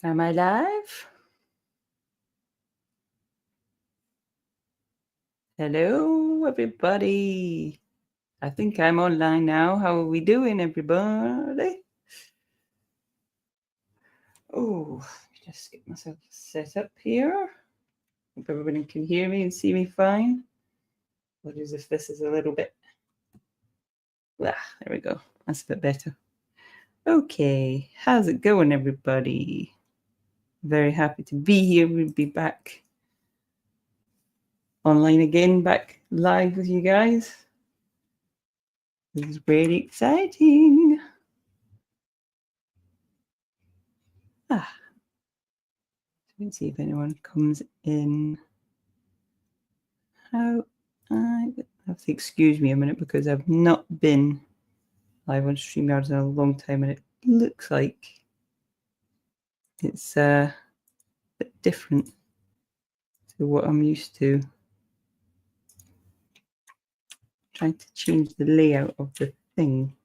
Am I live? Hello, everybody. I think I'm online now. How are we doing, everybody? Oh, just get myself set up here. Hope everybody can hear me and see me fine. What is if this is a little bit... there we go. That's a bit better. Okay, how's it going, everybody? Very happy to be here. We'll be back online again, back live with you guys. This is very exciting. Let's see if anyone comes in. I have to excuse me a minute because I've not been live on StreamYard in a long time, and it looks like it's a bit different to what I'm used to. Trying to change the layout of the thing.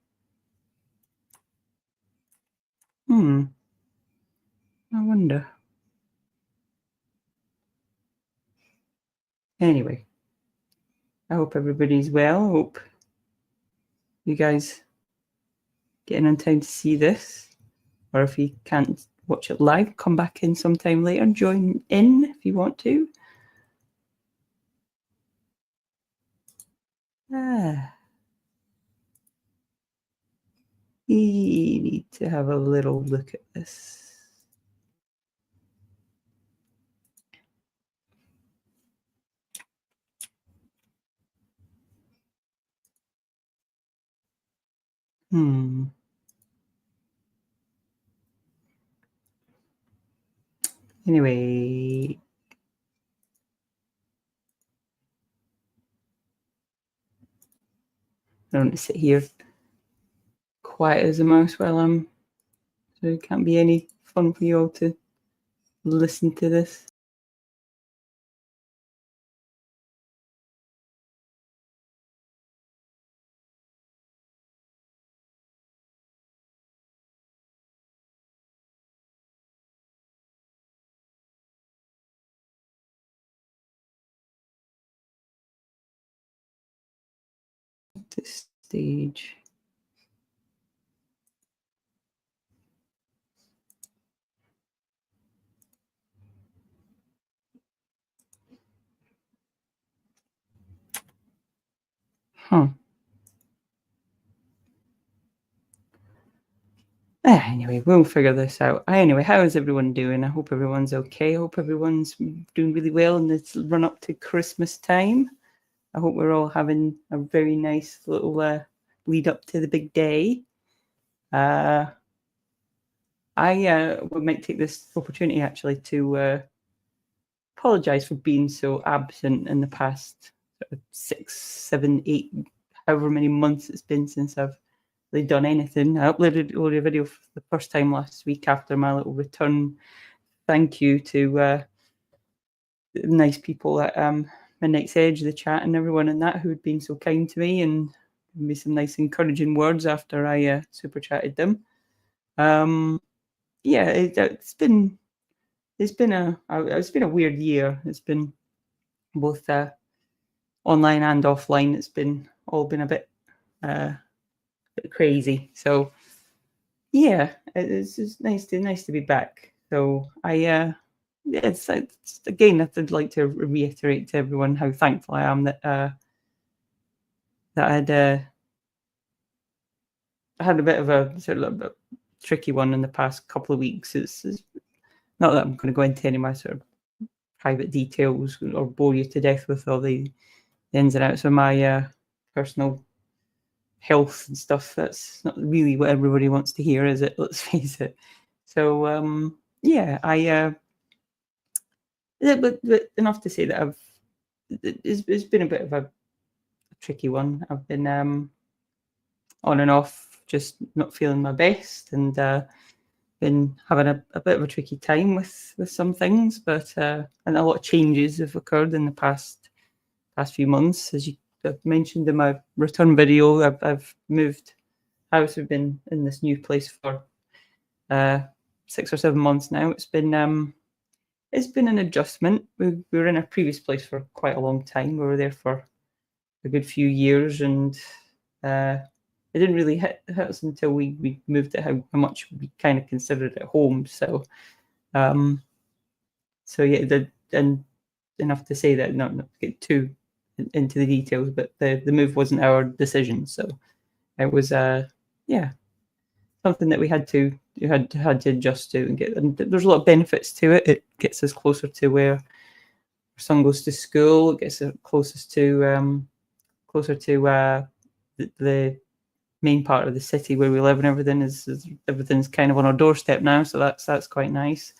I wonder. Anyway, I hope everybody's well. I hope you guys getting on time to see this. Or if you can't watch it live, come back in sometime later. Join in if you want to. We need to have a little look at this. Anyway, I don't want to sit here quiet as a mouse while so it can't be any fun for you all to listen to this. This stage. Anyway, we'll figure this out. Anyway, how is everyone doing? I hope everyone's okay. I hope everyone's doing really well in this run up to Christmas time. I hope we're all having a very nice little lead up to the big day. I might take this opportunity actually to apologise for being so absent in the past 6, 7, 8, however many months it's been since I've really done anything. I uploaded a video for the first time last week after my little return. Thank you to nice people at Midnight's Edge, the chat, and everyone in that who had been so kind to me and given me some nice encouraging words after I super chatted them. Yeah, it's been a weird year. It's been both online and offline. It's been all been a bit crazy. So yeah, it's just nice to be back. So it's again, I'd like to reiterate to everyone how thankful I am that I'd had a bit of a sort of a tricky one in the past couple of weeks. It's not that I'm going to go into any of my sort of private details or bore you to death with all the ins and outs of my personal health and stuff. That's not really what everybody wants to hear, is it? Let's face it. So yeah, but enough to say that it's been a bit of a tricky one. I've been on and off, just not feeling my best, and been having a bit of a tricky time with some things, but and a lot of changes have occurred in the past few months. As I've mentioned in my return video, I've moved house. I've been in this new place for 6 or 7 months now. It's been an adjustment. We were in our previous place for quite a long time. We were there for a good few years, and it didn't really hit us until we moved it, how much we kind of considered it home. So yeah, and enough to say that, not to get too into the details, but the move wasn't our decision. So it was yeah, something that we had to adjust to and get. And there's a lot of benefits to it. It gets us closer to where our son goes to school. It gets us closer to the main part of the city where we live, and everything's kind of on our doorstep now. So that's quite nice.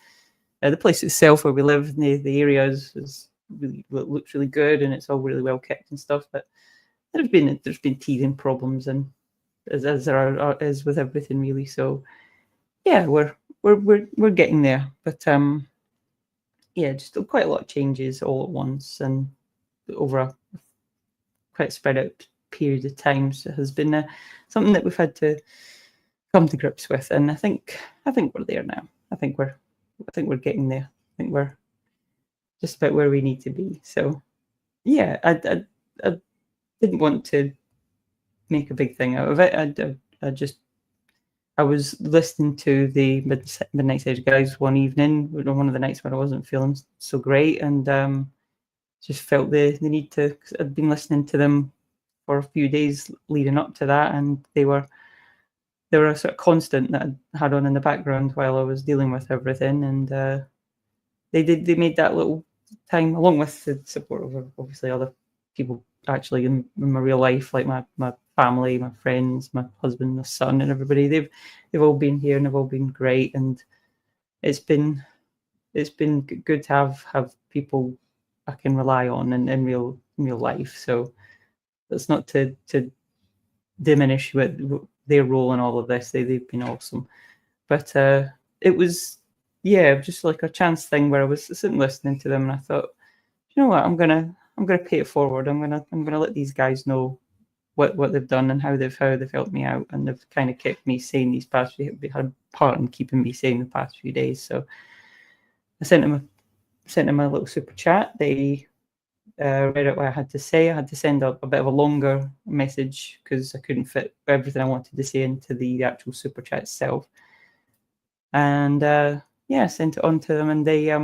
The place itself where we live, the area is really, looks really good, and it's all really well kept and stuff. But there's been teething problems, and as there is with everything really. So yeah, we're getting there. But yeah, just quite a lot of changes all at once and over a quite spread out period of time. So it has been something that we've had to come to grips with, and I think we're there now. I think we're getting there. I think we're just about where we need to be. So yeah, I didn't want to make a big thing out of it. I was listening to the Midnight Edge guys one evening, one of the nights when I wasn't feeling so great, and just felt the need to. 'Cause I'd been listening to them for a few days leading up to that, and they were a sort of constant that I had on in the background while I was dealing with everything, and they made that little time, along with the support of obviously other people actually in my real life, like my family, my friends, my husband, my son, and everybody. They've all been here, and they've all been great, and it's been good to have people I can rely on in real life. So that's not to diminish their role in all of this. They've been awesome, but it was just like a chance thing where I was sitting listening to them, and I thought, you know what, I'm gonna pay it forward. I'm gonna let these guys know what they've done and how they've helped me out, and they've kind of kept me sane these past few. They had a part in keeping me sane the past few days. So I sent them a little super chat. They read out what I had to say. I had to send a bit of a longer message because I couldn't fit everything I wanted to say into the actual super chat itself. And I sent it on to them, and they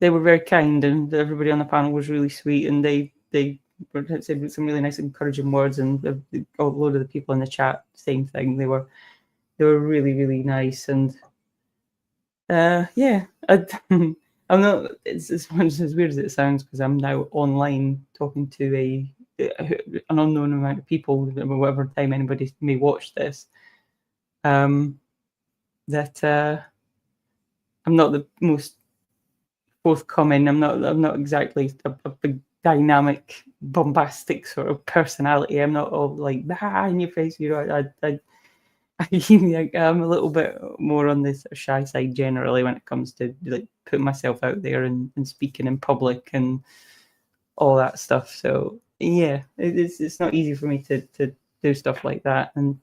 were very kind, and everybody on the panel was really sweet, and they said some really nice encouraging words, and a load of the people in the chat, same thing. They were really, really nice, and I'm not. It's as much as weird as it sounds, because I'm now online talking to an unknown amount of people, whatever time anybody may watch this. That I'm not the most forthcoming. I'm not exactly a big dynamic, bombastic sort of personality. I'm not all like in your face. You know, I'm a little bit more on the sort of shy side generally when it comes to like putting myself out there and speaking in public and all that stuff. So yeah, it's not easy for me to do stuff like that, and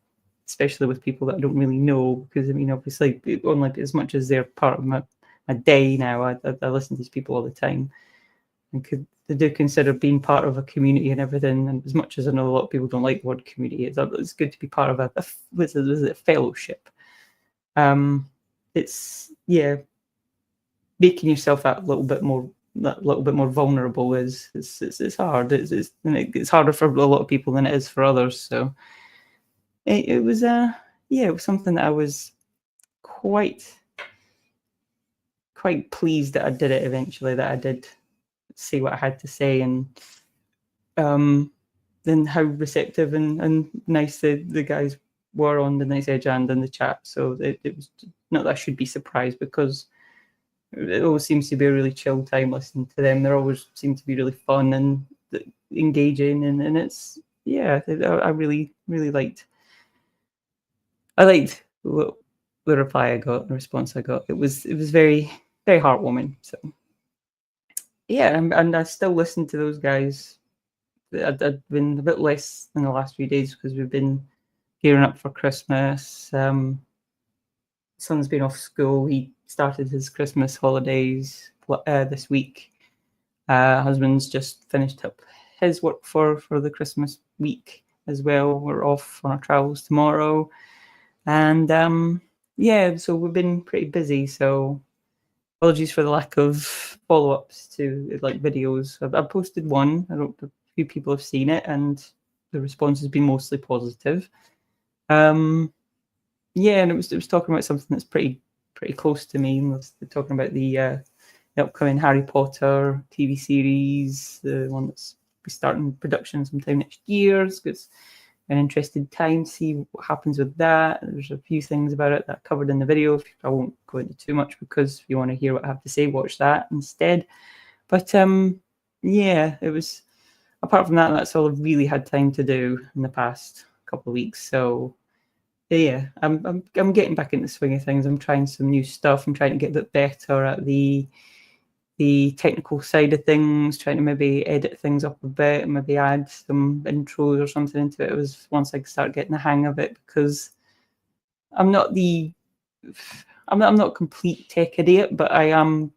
especially with people that I don't really know, because I mean, obviously, only as much as they're part of my day now, I listen to these people all the time, and they do consider being part of a community and everything. And as much as I know a lot of people don't like the word community, it's good to be part of a fellowship. It's making yourself that little bit more vulnerable it's hard. It's harder for a lot of people than it is for others. So it was it was something that I was quite pleased that I did it eventually, that I did say what I had to say, and then how receptive and nice the guys were on the Nice Edge and in the chat. So it was not that I should be surprised, because it always seems to be a really chill time listening to them. They always seem to be really fun and engaging, and it's I really liked. I liked the reply I got, the response I got. It was very, very heartwarming. So yeah, and I still listen to those guys. I've been a bit less in the last few days because we've been gearing up for Christmas. son's been off school. He started his Christmas holidays this week. Husband's just finished up his work for the Christmas week as well. We're off on our travels tomorrow. And yeah, so we've been pretty busy. So apologies for the lack of follow-ups to like videos. I've posted one. I don't. A few people have seen it, and the response has been mostly positive. Yeah, and it was talking about something that's pretty close to me. And was talking about the upcoming Harry Potter TV series, the one that's be starting production sometime next year. It's an interesting time to see what happens with that. There's a few things about it that I covered in the video. I won't go into too much because if you want to hear what I have to say, watch that instead. But yeah, it was. Apart from that, that's all I've really had time to do in the past couple of weeks. So yeah, I'm getting back into the swing of things. I'm trying some new stuff. I'm trying to get a bit better at the technical side of things, trying to maybe edit things up a bit, maybe add some intros or something into it. It was once I start getting the hang of it, because I'm not a complete tech idiot, but I am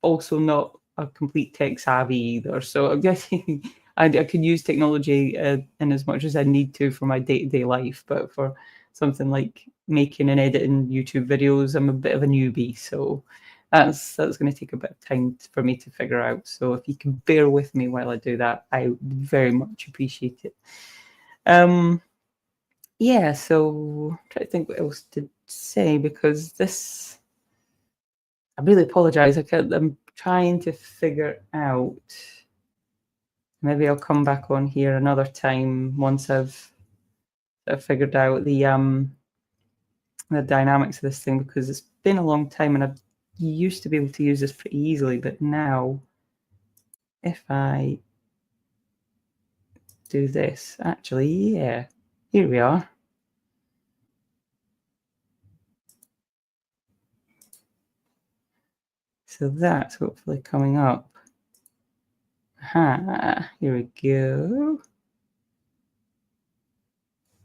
also not a complete tech savvy either. So I'm guessing I could use technology in as much as I need to for my day-to-day life, but for something like making and editing YouTube videos, I'm a bit of a newbie. So that's going to take a bit of time for me to figure out. So if you can bear with me while I do that, I would very much appreciate it. Yeah, so I'm trying to think what else to say, because this, I really apologize. I'm trying to figure out. Maybe I'll come back on here another time once I've figured out the dynamics of this thing, because it's been a long time and I used to be able to use this pretty easily, but now if I do this, actually, yeah, here we are. So that's hopefully coming up. Aha, here we go.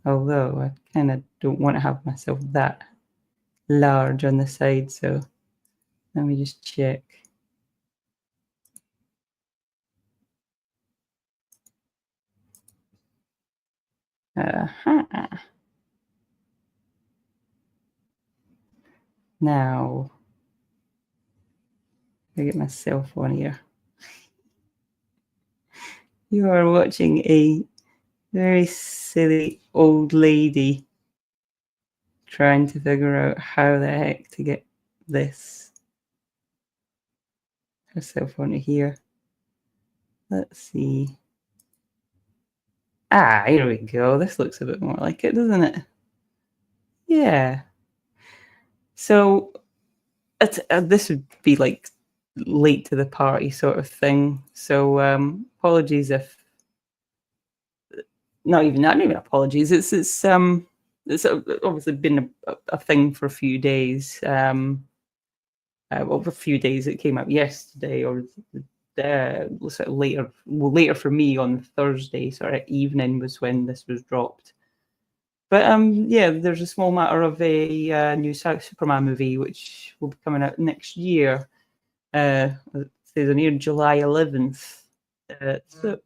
Although I kind of don't want to have myself that large on the side, so let me just check. Now, I get my cell phone here. You are watching a very silly old lady trying to figure out how the heck to get this her cell phone to here. Let's see. Ah, here we go. This looks a bit more like it, doesn't it? Yeah. So this would be like late to the party sort of thing. So apologies if not even apologies. It's obviously been a thing for a few days. Over a few days, it came out yesterday or sort of later for me on Thursday, sort of evening was when this was dropped. But yeah, there's a small matter of a new Superman movie which will be coming out next year. It says on here July 11th. So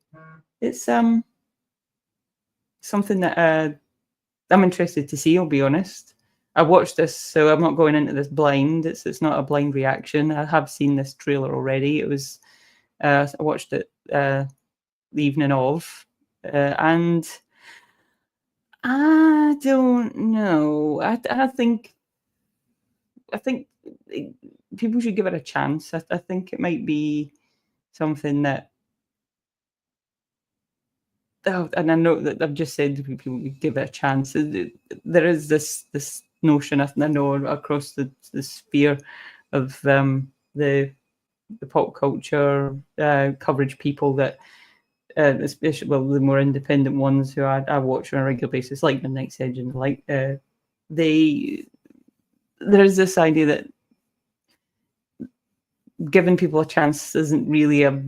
it's something that I'm interested to see. I'll be honest. I watched this, so I'm not going into this blind. It's not a blind reaction. I have seen this trailer already. It was I watched it the evening of, and I don't know. I think people should give it a chance. I think it might be something that. Oh, and I know that I've just said people give it a chance. There is this notion, I know, across the sphere of the pop culture coverage people that, especially the more independent ones who I watch on a regular basis, like Midnight Edge and the like, there's this idea that giving people a chance isn't really a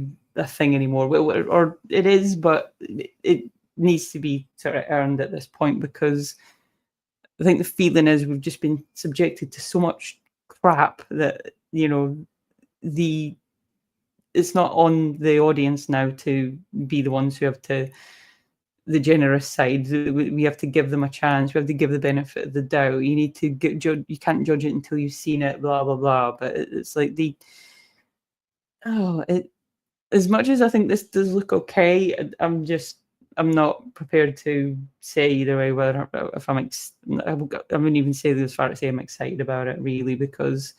thing anymore, or it is, but it needs to be sort of earned at this point, because I think the feeling is we've just been subjected to so much crap that, the it's not on the audience now to be the ones who have to the generous side. We have to give them a chance. We have to give the benefit of the doubt. You need to judge. You can't judge it until you've seen it. Blah blah blah. But it's like it. As much as I think this does look okay, I'm not prepared to say either way whether if I wouldn't even say this as far to say I'm excited about it really, because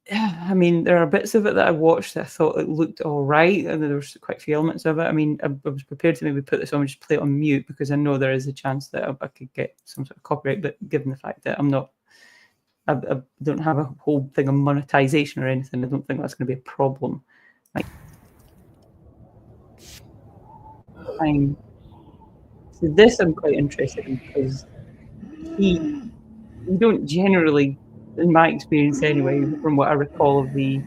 yeah, I mean, there are bits of it that I watched that I thought it looked all right, and there was quite a few elements of it. I mean, I was prepared to maybe put this on and just play it on mute because I know there is a chance that I could get some sort of copyright. But given the fact that I don't have a whole thing on monetization or anything, I don't think that's going to be a problem. So this I'm quite interested in because you don't generally, in my experience anyway, from what I recall of the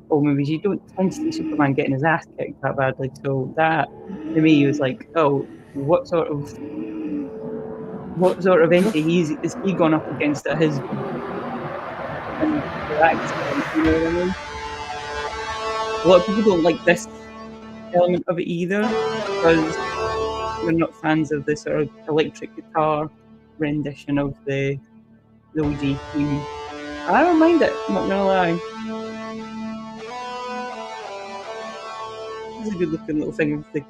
old movies, you don't tend to see Superman getting his ass kicked that badly. So that to me was like, oh, what sort of entity is he gone up against at his and to that extent, you know what I mean? A lot of people don't like this element of it either because they're not fans of the sort of electric guitar rendition of the OG theme. I don't mind it, I'm not gonna lie. It's a good looking little thing of the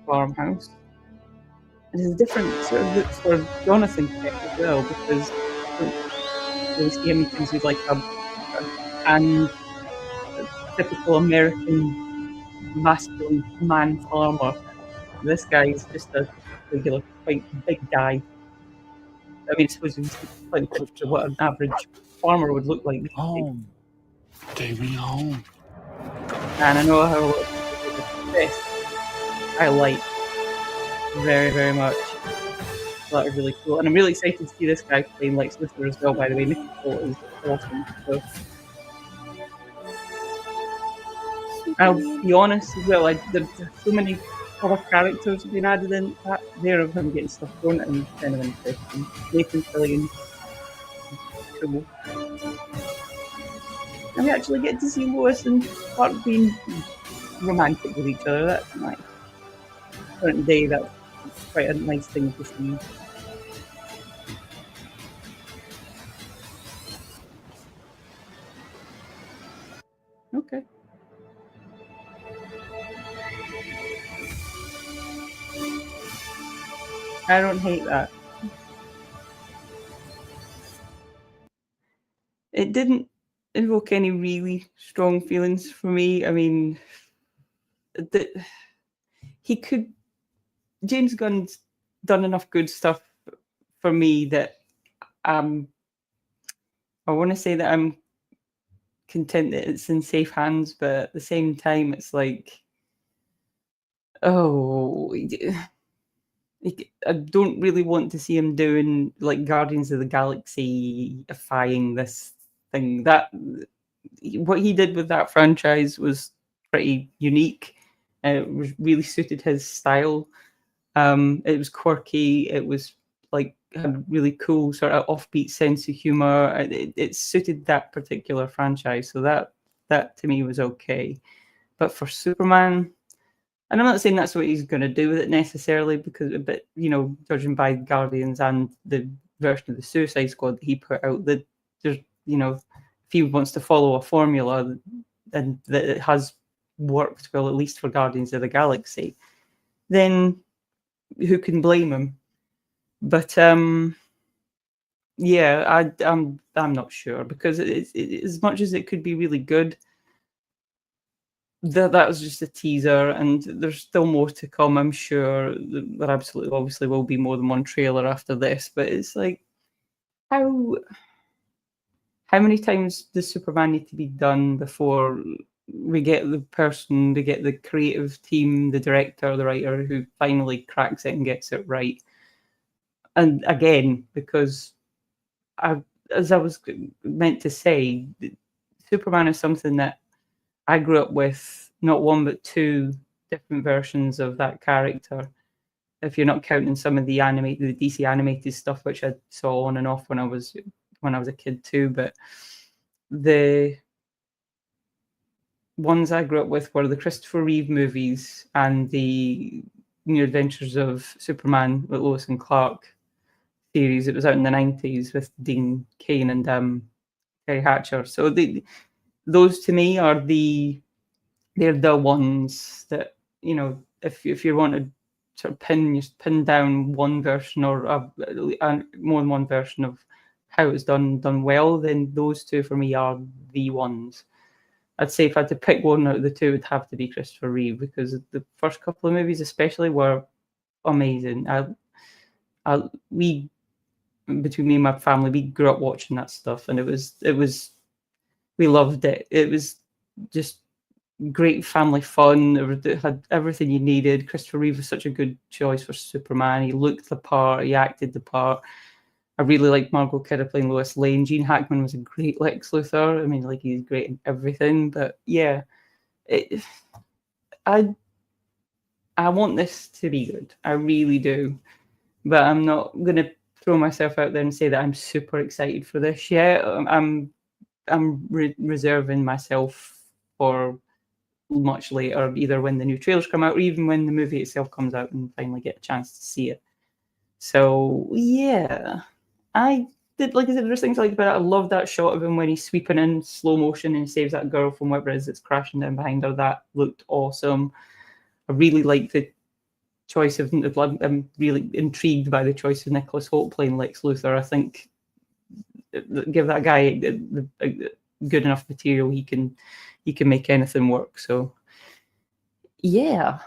farmhouse. And there's a different sort of look for Jonathan Kent as well, because you don't really see him, he tends to be like and a typical American masculine man farmer. This guy is just a regular, quite big guy. I mean, I suppose he's quite close to what an average farmer would look like. Home. Take me home. And I know how a lot of people this I like very, very much. That is really cool. And I'm really excited to see this guy playing Lex Luthor as well, by the way. Nick Holt is awesome. So I'll be honest as well, there's so many other characters being added in that there of him getting stuff thrown at him kind of interesting. Nathan Fillion, cool. And we actually get to see Lois and Clark being romantic with each other. That's nice. Current day, that's quite a nice thing to see. Okay. I don't hate that. It didn't invoke any really strong feelings for me. I mean, James Gunn's done enough good stuff for me that I want to say that I'm content that it's in safe hands, but at the same time, it's like, oh, I don't really want to see him doing like Guardians of the Galaxy-ifying this thing. That what he did with that franchise was pretty unique. It was really suited his style. It was quirky. It was like had a really cool sort of offbeat sense of humor. It suited that particular franchise, so that to me was okay. But for Superman, and I'm not saying that's what he's going to do with it necessarily, but judging by Guardians and the version of the Suicide Squad that he put out, that there's if he wants to follow a formula and that it has worked well, at least for Guardians of the Galaxy, then who can blame him? But yeah, I'm not sure, because as much as it could be really good, that was just a teaser, and there's still more to come. I'm sure there absolutely, obviously, will be more than one trailer after this. But it's like, how many times does Superman need to be done before we get the creative team, the director, the writer, who finally cracks it and gets it right? And again, because as I was meant to say, Superman is something that I grew up with, not one but two different versions of that character. if you're not counting some of the DC animated stuff, which I saw on and off when I was a kid too. But the ones I grew up with were the Christopher Reeve movies and the New Adventures of Superman with Lois and Clark series. It was out in the 90s with Dean Cain and Terry Hatcher. So those to me are they're the ones that, if you want to sort of pin down one version or more than one version of how it's done well, then those two for me are the ones. I'd say if I had to pick one out of the two, it would have to be Christopher Reeve, because the first couple of movies especially were amazing. We, between me and my family, we grew up watching that stuff, and we loved it. It was just great family fun. It had everything you needed. Christopher Reeve was such a good choice for Superman. He looked the part. He acted the part. I really liked Margot Kidder playing Lois Lane. Gene Hackman was a great Lex Luthor. I mean, like, he's great in everything. But yeah, I want this to be good. I really do. But I'm not going to throw myself out there and say that I'm super excited for this yet. I'm reserving myself for much later, either when the new trailers come out or even when the movie itself comes out and finally get a chance to see it. So yeah, I said, there's things I like about it. I love that shot of him when he's sweeping in slow motion and he saves that girl from whatever it is that's crashing down behind her. That looked awesome. I really like the choice of. I'm really intrigued by the choice of Nicholas Hoult playing Lex Luthor. I think give that guy a good enough material, he can make anything work. So yeah,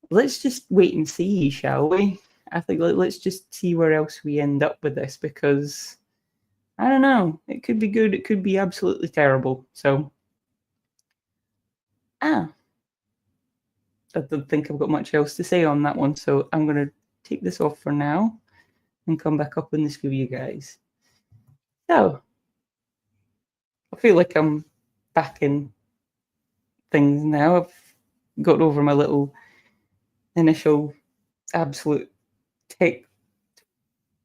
let's just wait and see, shall we? I think let's just see where else we end up with this, because I don't know, it could be good, it could be absolutely terrible. So I don't think I've got much else to say on that one, so I'm going to take this off for now and come back up on this with you guys. So I feel like I'm back in things now. I've got over my little initial absolute tech.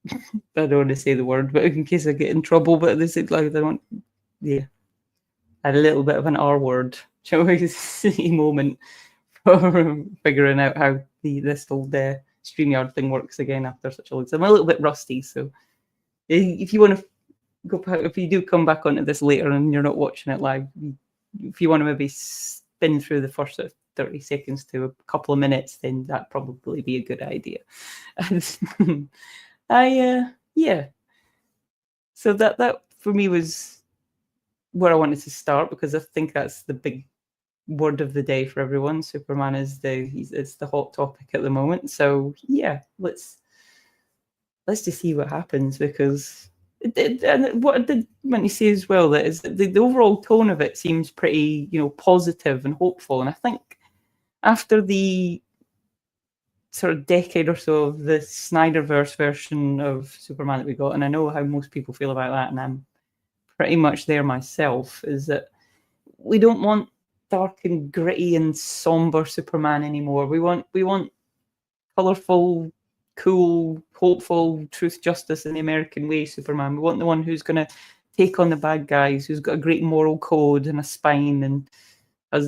I don't want to say the word, but in case I get in trouble, but this is like, I don't. Yeah, I had a little bit of an R word, shall we say, moment for figuring out how this old StreamYard thing works again after such a long time. I'm a little bit rusty, so if you want to go back, if you do come back onto this later and you're not watching it live, if you want to maybe spin through the first 30 seconds to a couple of minutes, then that'd probably be a good idea. Yeah. So that for me was where I wanted to start, because I think that's the big word of the day for everyone. Superman is it's the hot topic at the moment. So yeah, let's just see what happens, because and what I did want to say as well, that is the overall tone of it seems pretty, positive and hopeful. And I think after the sort of decade or so of the Snyderverse version of Superman that we got, and I know how most people feel about that, and I'm pretty much there myself, is that we don't want dark and gritty and somber Superman anymore. We want colourful, cool, hopeful, truth, justice in the American way Superman. We want the one who's going to take on the bad guys, who's got a great moral code and a spine and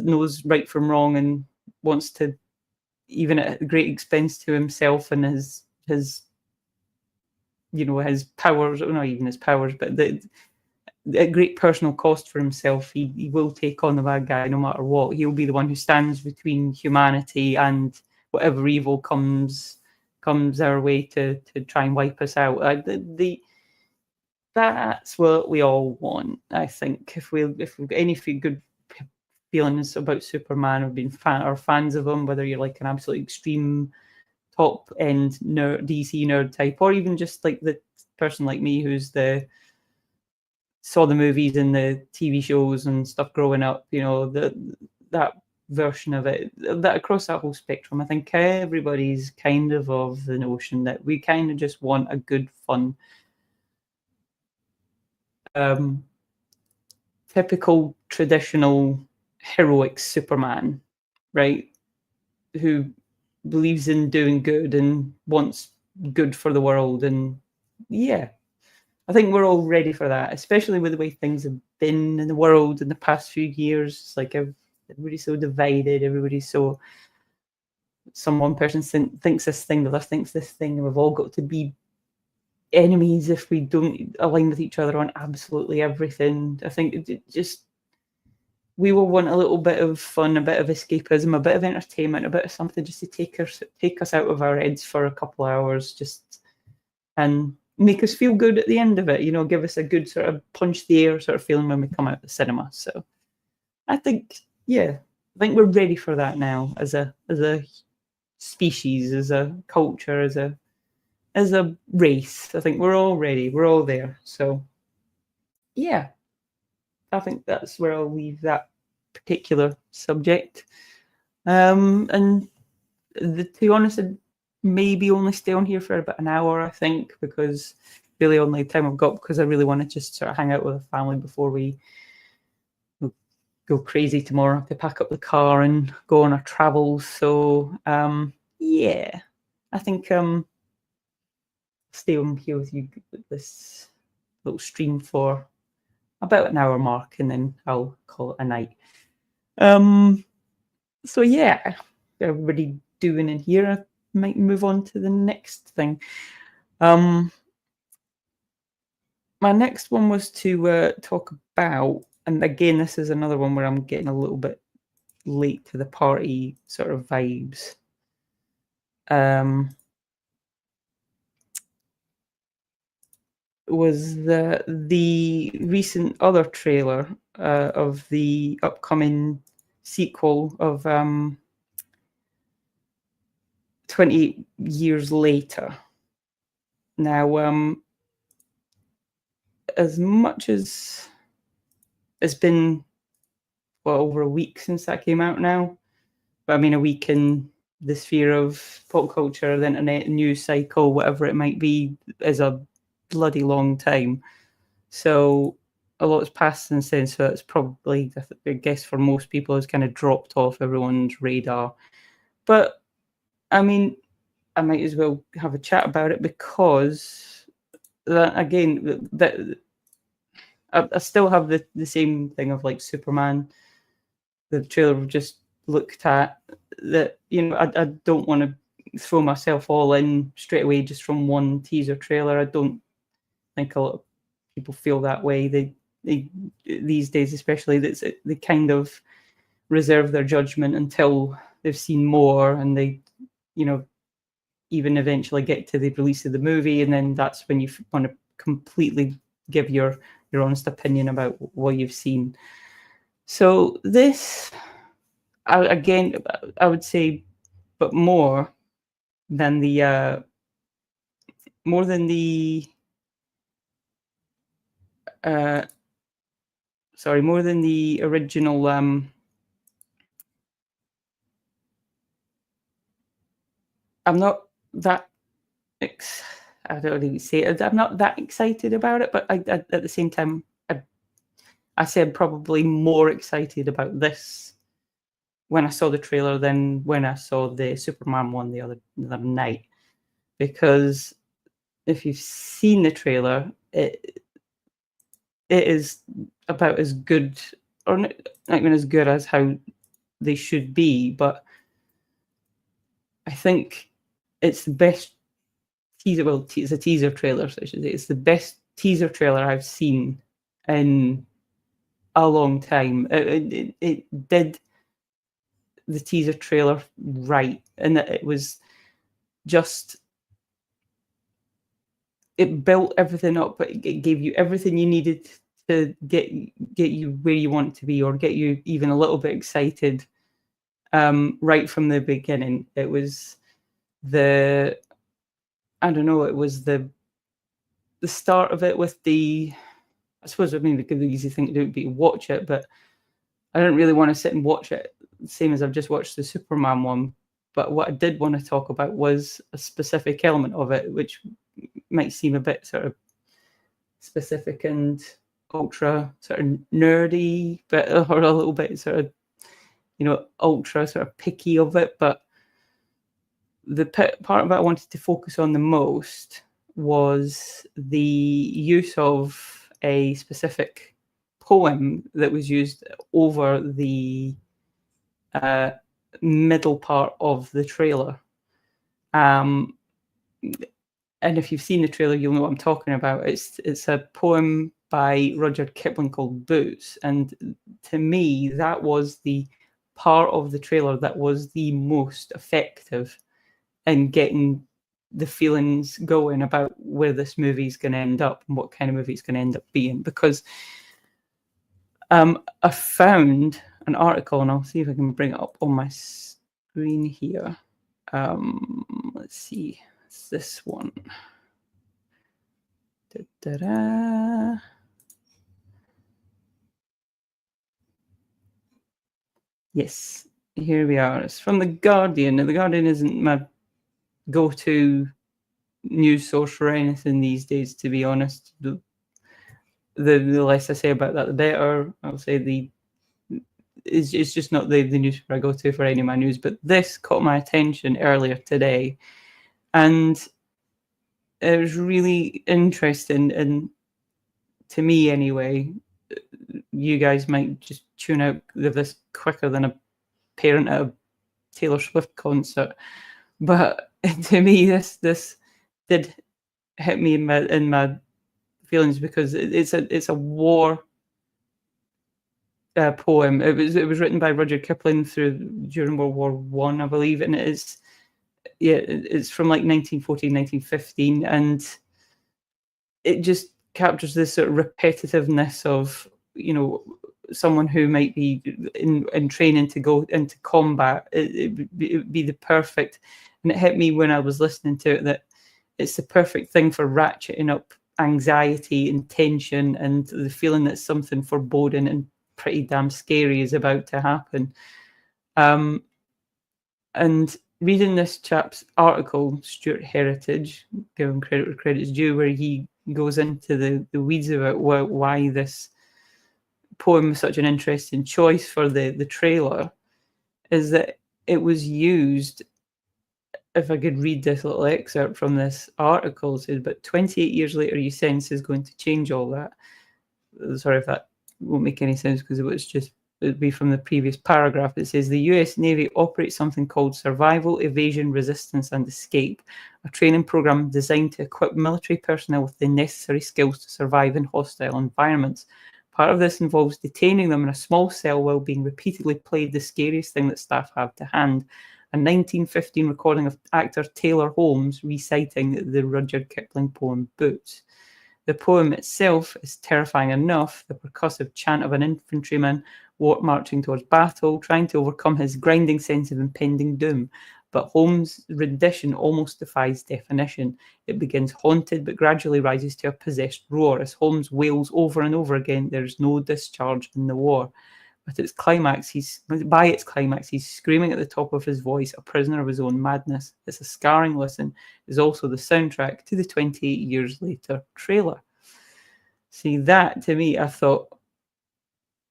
knows right from wrong, and wants to, even at great expense to himself and his powers, not even his powers, but at great personal cost for himself, he will take on the bad guy no matter what. He'll be the one who stands between humanity and whatever evil comes our way to try and wipe us out. That's what we all want, I think. If we've got any good feelings about Superman, or being fans of him, whether you're like an absolute extreme top end nerd, DC nerd type, or even just like the person like me who's saw the movies and the TV shows and stuff growing up, that version of it, that across that whole spectrum, I think everybody's kind of the notion that we kind of just want a good, fun, typical, traditional, heroic Superman, right? Who believes in doing good and wants good for the world. And yeah, I think we're all ready for that, especially with the way things have been in the world in the past few years. It's like everybody's so divided, everybody's so, one person thinks this thing, the other thinks this thing, and we've all got to be enemies if we don't align with each other on absolutely everything. I think we will want a little bit of fun, a bit of escapism, a bit of entertainment, a bit of something just to take us out of our heads for a couple of hours, just and make us feel good at the end of it. Give us a good sort of punch the air sort of feeling when we come out of the cinema. So I think, yeah, I think we're ready for that now as a species, as a culture, as a race. I think we're all ready. We're all there. So yeah, I think that's where I'll leave that particular subject. And to be honest, I'd maybe only stay on here for about an hour, I think, because really only time I've got, because I really want to just sort of hang out with the family before we go crazy tomorrow to pack up the car and go on our travels. So yeah, I think stay on here with you with this little stream for about an hour mark, and then I'll call it a night. So yeah, everybody doing in here, I might move on to the next thing. My next one was to talk about, and again, this is another one where I'm getting a little bit late to the party sort of vibes. Was the recent other trailer of the upcoming sequel of 28 Years Later. Now, as much as it's been over a week since that came out now, but I mean a week in the sphere of pop culture, the internet, news cycle, whatever it might be, is a bloody long time. So a lot's passed since then, so it's probably, I guess for most people, has kind of dropped off everyone's radar. But I mean, I might as well have a chat about it, because again, I still have the same thing of like Superman, the trailer we've just looked at, that I don't want to throw myself all in straight away just from one teaser trailer. I don't think a lot of people feel that way. They these days, especially, they kind of reserve their judgment until they've seen more, and they even eventually get to the release of the movie, and then that's when you want to completely give your honest opinion about what you've seen. So this, again, I would say, but more than the more than the original I'm not that I don't really say it. I'm not that excited about it, but I at the same time, I said probably more excited about this when I saw the trailer than when I saw the Superman one the other night. Because if you've seen the trailer, it is about as good, or not even as good as how they should be, but I think it's the best teaser. Well, it's a teaser trailer, so I should say it's the best teaser trailer I've seen in a long time. It did the teaser trailer right, and that it was just, it built everything up, but it gave you everything you needed to get you where you want to be, or get you even a little bit excited right from the beginning. It was the start of it with the, I suppose, I mean, the easy thing to do would be to watch it, but I don't really want to sit and watch it, same as I've just watched the Superman one. But what I did want to talk about was a specific element of it, which might seem a bit sort of specific and ultra sort of nerdy, but or a little bit sort of ultra sort of picky of it. But the part of it I wanted to focus on the most was the use of a specific poem that was used over the middle part of the trailer. And if you've seen the trailer, you'll know what I'm talking about. It's a poem by Rudyard Kipling called Boots, and to me, that was the part of the trailer that was the most effective in getting the feelings going about where this movie's going to end up and what kind of movie it's going to end up being. Because I found an article, and I'll see if I can bring it up on my screen here. Let's see, it's this one. Da-da-da. Yes, here we are. It's from The Guardian. Now, The Guardian isn't my go-to news source for anything these days, to be honest. The less I say about that, the better. I'll say it's just not the newspaper I go to for any of my news. But this caught my attention earlier today, and it was really interesting. And to me, anyway, you guys might just tune out of this quicker than a parent at a Taylor Swift concert. But to me, this did hit me in my feelings, because it's a war poem. It was written by Rudyard Kipling during World War One, I believe, and it's from like 1914, 1915, and it just captures this sort of repetitiveness of, you know, someone who might be in training to go into combat. It would be the perfect, and it hit me when I was listening to it that it's the perfect thing for ratcheting up anxiety and tension and the feeling that something foreboding and pretty damn scary is about to happen. And reading this chap's article, Stuart Heritage, give him credit where credit's due, where he goes into the weeds about why this poem is such an interesting choice for the trailer, is that it was used, if I could read this little excerpt from this article, it says, but 28 years later, you sense is going to change all that. Sorry if that won't make any sense, because it'd be from the previous paragraph. It says the US Navy operates something called Survival, Evasion, Resistance and Escape, a training program designed to equip military personnel with the necessary skills to survive in hostile environments. Part of this involves detaining them in a small cell while being repeatedly played the scariest thing that staff have to hand. A 1915 recording of actor Taylor Holmes reciting the Rudyard Kipling poem Boots. The poem itself is terrifying enough, the percussive chant of an infantryman marching towards battle, trying to overcome his grinding sense of impending doom. But Holmes' rendition almost defies definition. It begins haunted, but gradually rises to a possessed roar. As Holmes wails over and over again, there is no discharge in the war. By its climax, he's screaming at the top of his voice, a prisoner of his own madness. It's a scarring listen. It's also the soundtrack to the 28 years later trailer. See, that to me, I thought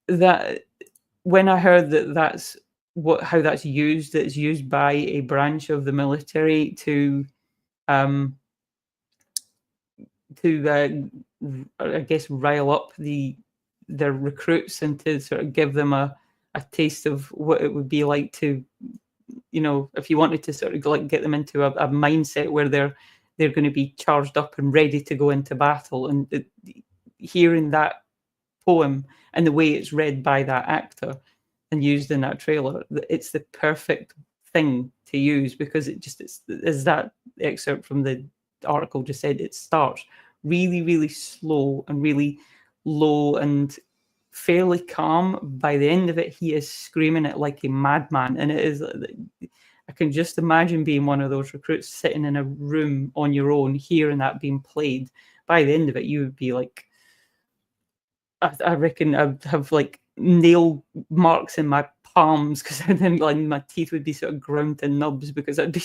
that when I heard that that's how that's used, it's used by a branch of the military to I guess rile up their recruits and to sort of give them a taste of what it would be like to, you know, if you wanted to sort of like get them into a mindset where they're going to be charged up and ready to go into battle. And hearing that poem and the way it's read by that actor and used in that trailer, it's the perfect thing to use, because it's as that excerpt from the article just said, it starts really, really slow and really low and fairly calm. By the end of it, he is screaming it like a madman, and it is. I can just imagine being one of those recruits sitting in a room on your own, hearing that being played. By the end of it, you would be like, I reckon I'd have like nail marks in my palms, because then like my teeth would be sort of ground to nubs, because I'd be.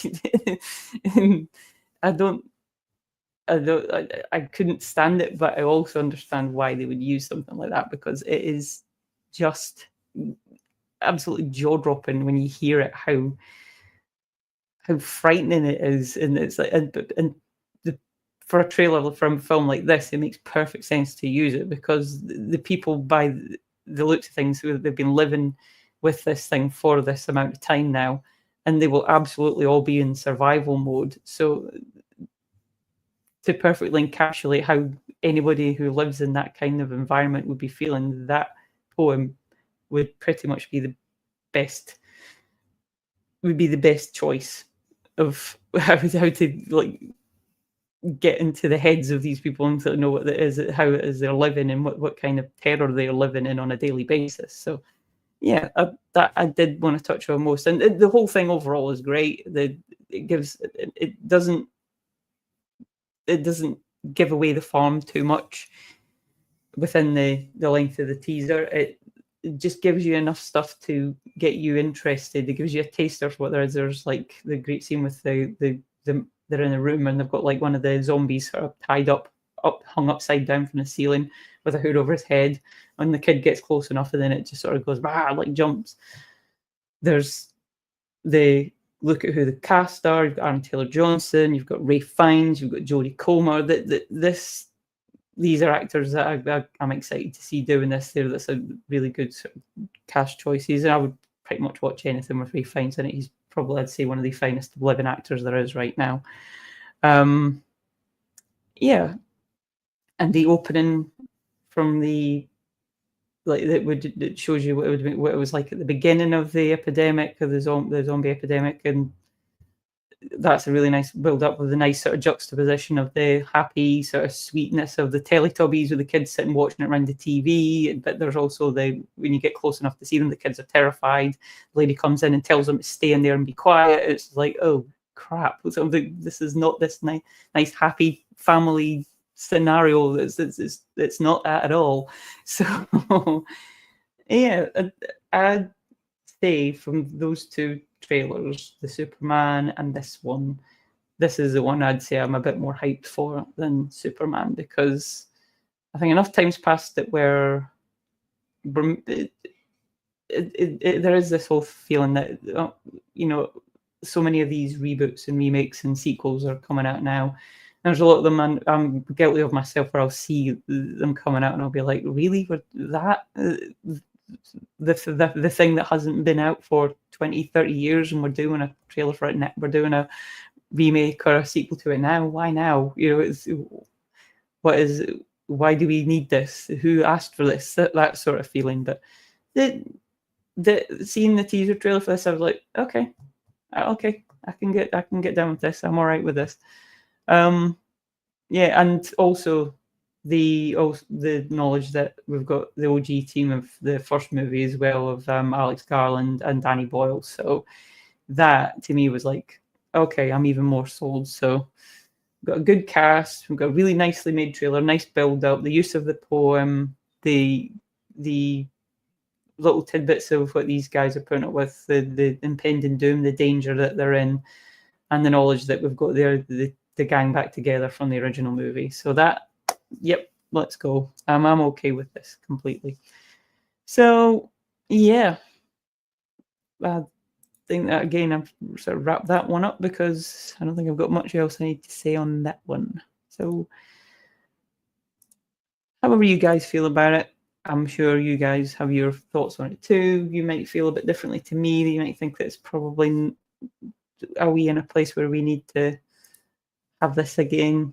I couldn't stand it, but I also understand why they would use something like that, because it is just absolutely jaw-dropping when you hear it, how how frightening it is, and it's like, for a trailer from a film like this, it makes perfect sense to use it, because the people, by the looks of things, they've been living with this thing for this amount of time now, and they will absolutely all be in survival mode. So to perfectly encapsulate how anybody who lives in that kind of environment would be feeling, that poem would pretty much be the best choice of how to like get into the heads of these people and to know what it is, how it is they're living, and what kind of terror they're living in on a daily basis. So yeah, that I did want to touch on most, and the whole thing overall is great. It doesn't give away the farm too much within the length of the teaser. It just gives you enough stuff to get you interested. It gives you a taster for what there is. There's like the great scene with the they're in a room and they've got like one of the zombies sort of tied up, hung upside down from the ceiling with a hood over his head. And the kid gets close enough, and then it just sort of goes, like jumps. There's the look at who the cast are. You've got Aaron Taylor-Johnson, you've got Ralph Fiennes, you've got Jodie Comer. These are actors that I'm excited to see doing this. That's a really good sort of cast choices, and I would pretty much watch anything with Ralph Fiennes in it. He's probably, I'd say, one of the finest living actors there is right now. Yeah, and the opening from the it shows you what it was like at the beginning of the epidemic, of the zombie epidemic, and that's a really nice build up with a nice sort of juxtaposition of the happy sort of sweetness of the Teletubbies with the kids sitting watching it around the TV. But there's also when you get close enough to see them, the kids are terrified. The lady comes in and tells them to stay in there and be quiet. It's like, oh crap, this is not this nice happy family scenario. It's not that at all. So yeah, I'd say from those two trailers, the Superman and this one, this is the one I'd say I'm a bit more hyped for than Superman, because I think enough times passed it where there is this whole feeling that so many of these reboots and remakes and sequels are coming out now. There's a lot of them, and I'm guilty of myself, where I'll see them coming out and I'll be like, really? That? The thing that hasn't been out for 20, 30 years, and we're doing a trailer for it now, we're doing a remake or a sequel to it now. Why now? Why do we need this? Who asked for this? That sort of feeling. But seeing the teaser trailer for this, I was like, okay, I can get down with this. I'm all right with this. Yeah, and also the knowledge that we've got the OG team of the first movie as well, of Alex Garland and Danny Boyle. So that to me was like, okay, I'm even more sold. So we've got a good cast, we've got a really nicely made trailer, nice build up, the use of the poem, the little tidbits of what these guys are putting up with, the impending doom, the danger that they're in, and the knowledge that we've got the gang back together from the original movie. So that, yep, let's go. I'm okay with this completely. So yeah, I think that again I've sort of wrapped that one up, because I don't think I've got much else I need to say on that one. So however you guys feel about it, I'm sure you guys have your thoughts on it too. You might feel a bit differently to me. You might think that it's probably, are we in a place where we need to have this again?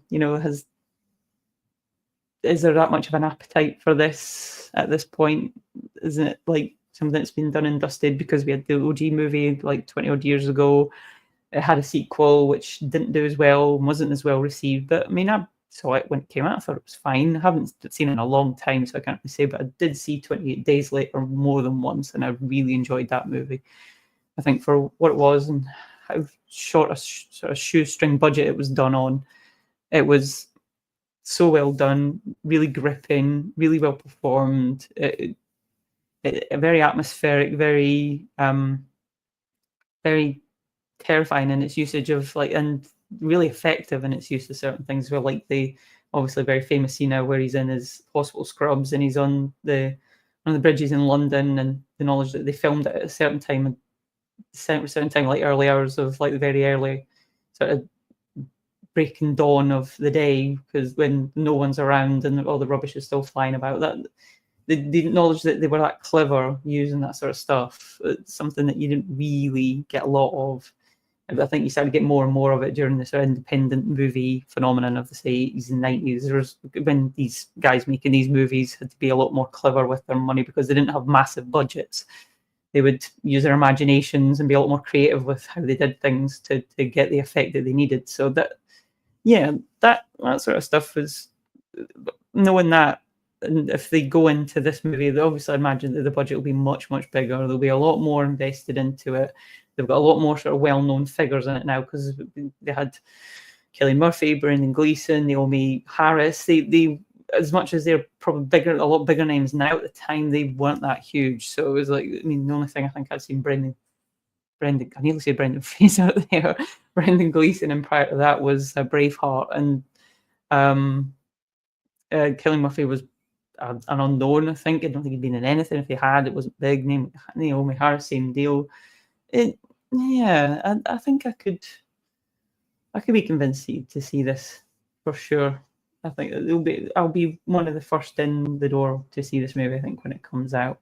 Is there that much of an appetite for this at this point? Isn't it like something that's been done and dusted, because we had the OG movie like 20 odd years ago? It had a sequel which didn't do as well and wasn't as well received. But I mean, I saw it when it came out. I thought it was fine. I haven't seen it in a long time, so I can't really say, but I did see 28 Days Later more than once, and I really enjoyed that movie. I think for what it was and how short a sort of shoestring budget it was done on, it was so well done, really gripping, really well performed, very atmospheric, very very terrifying in its usage of and really effective in its use of certain things. Well, like the obviously very famous scene now where he's in his hospital scrubs and he's on one of the bridges in London, and the knowledge that they filmed it at a certain time certain time, like early hours of like the very early sort of breaking dawn of the day, because when no one's around and all the rubbish is still flying about, that the knowledge that they were that clever using that sort of stuff, it's something that you didn't really get a lot of. I think you started to get more and more of it during the sort of independent movie phenomenon of the 80s and 90s. There was, when these guys making these movies had to be a lot more clever with their money because they didn't have massive budgets. They would use their imaginations and be a lot more creative with how they did things to get the effect that they needed. So that, yeah, that sort of stuff was, knowing that. And if they go into this movie, they obviously imagine that the budget will be much, much bigger. There'll be a lot more invested into it. They've got a lot more sort of well-known figures in it now, because they had Cillian Murphy, Brendan Gleeson, Naomi Harris. They as much as they're probably bigger, a lot bigger names now, at the time they weren't that huge. So it was like, I mean, the only thing I think I've seen Brendan, I nearly say Brendan Fraser out there, Brendan Gleeson, and prior to that was Braveheart, and Cillian Murphy was an unknown. I think, I don't think he'd been in anything. If he had, it wasn't big. Name Naomi Harris, same deal. I think I could be convinced to see this for sure. I think I'll be one of the first in the door to see this movie, I think, when it comes out.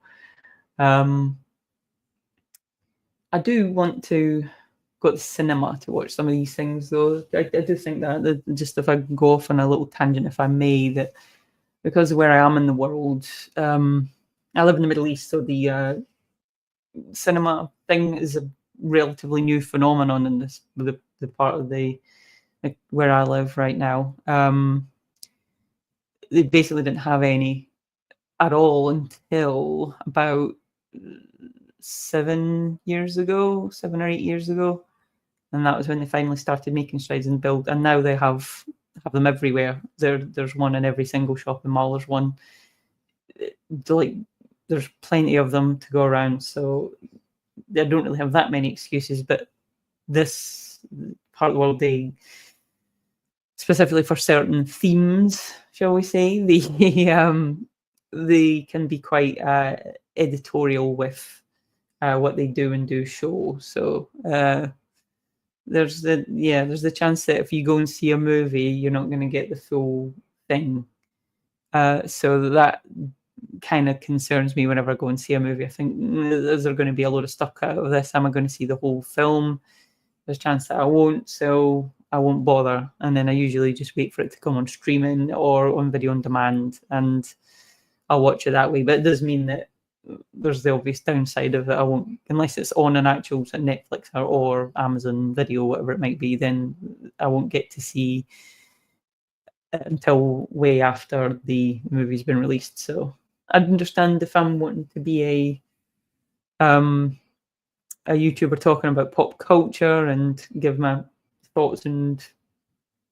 I do want to go to the cinema to watch some of these things, though. I do think that, just if I go off on a little tangent, if I may, that because of where I am in the world, I live in the Middle East, so the cinema thing is a relatively new phenomenon in this, the part of where I live right now. They basically didn't have any at all until about 7 or 8 years ago, and that was when they finally started making strides and build. And now they have them everywhere. There's one in every single shopping mall. There's one, like, there's plenty of them to go around. So they don't really have that many excuses. But this part of the world, they specifically for certain themes, shall we say, they can be quite editorial with what they do and do show. So there's the chance that if you go and see a movie, you're not going to get the full thing. So that kind of concerns me whenever I go and see a movie. I think, is there going to be a load of stuff out of this? Am I going to see the whole film? There's a chance that I won't, so I won't bother. And then I usually just wait for it to come on streaming or on video on demand, and I'll watch it that way. But it does mean that there's the obvious downside of it. I won't, unless it's on an actual Netflix or Amazon Video, whatever it might be, then I won't get to see it until way after the movie's been released. So I'd understand if I'm wanting to be a YouTuber talking about pop culture and give my thoughts and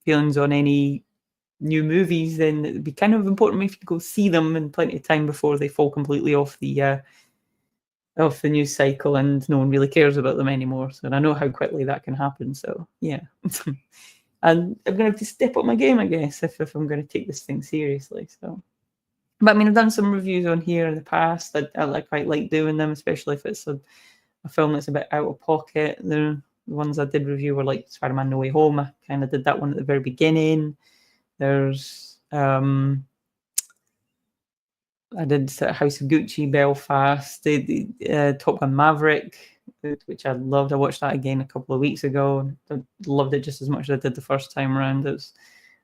feelings on any new movies, then it'd be kind of important if you go see them in plenty of time before they fall completely off the news cycle and no one really cares about them anymore. So, and I know how quickly that can happen. So yeah, and I'm gonna have to step up my game, I guess, if I'm going to take this thing seriously. So, but I mean, I've done some reviews on here in the past. I quite like doing them, especially if it's a film that's a bit out of pocket. The ones I did review were like Spider-Man No Way Home. I kind of did that one at the very beginning. There's I did House of Gucci, Belfast, the Top Gun Maverick, which I loved. I watched that again a couple of weeks ago. I loved it just as much as I did the first time around.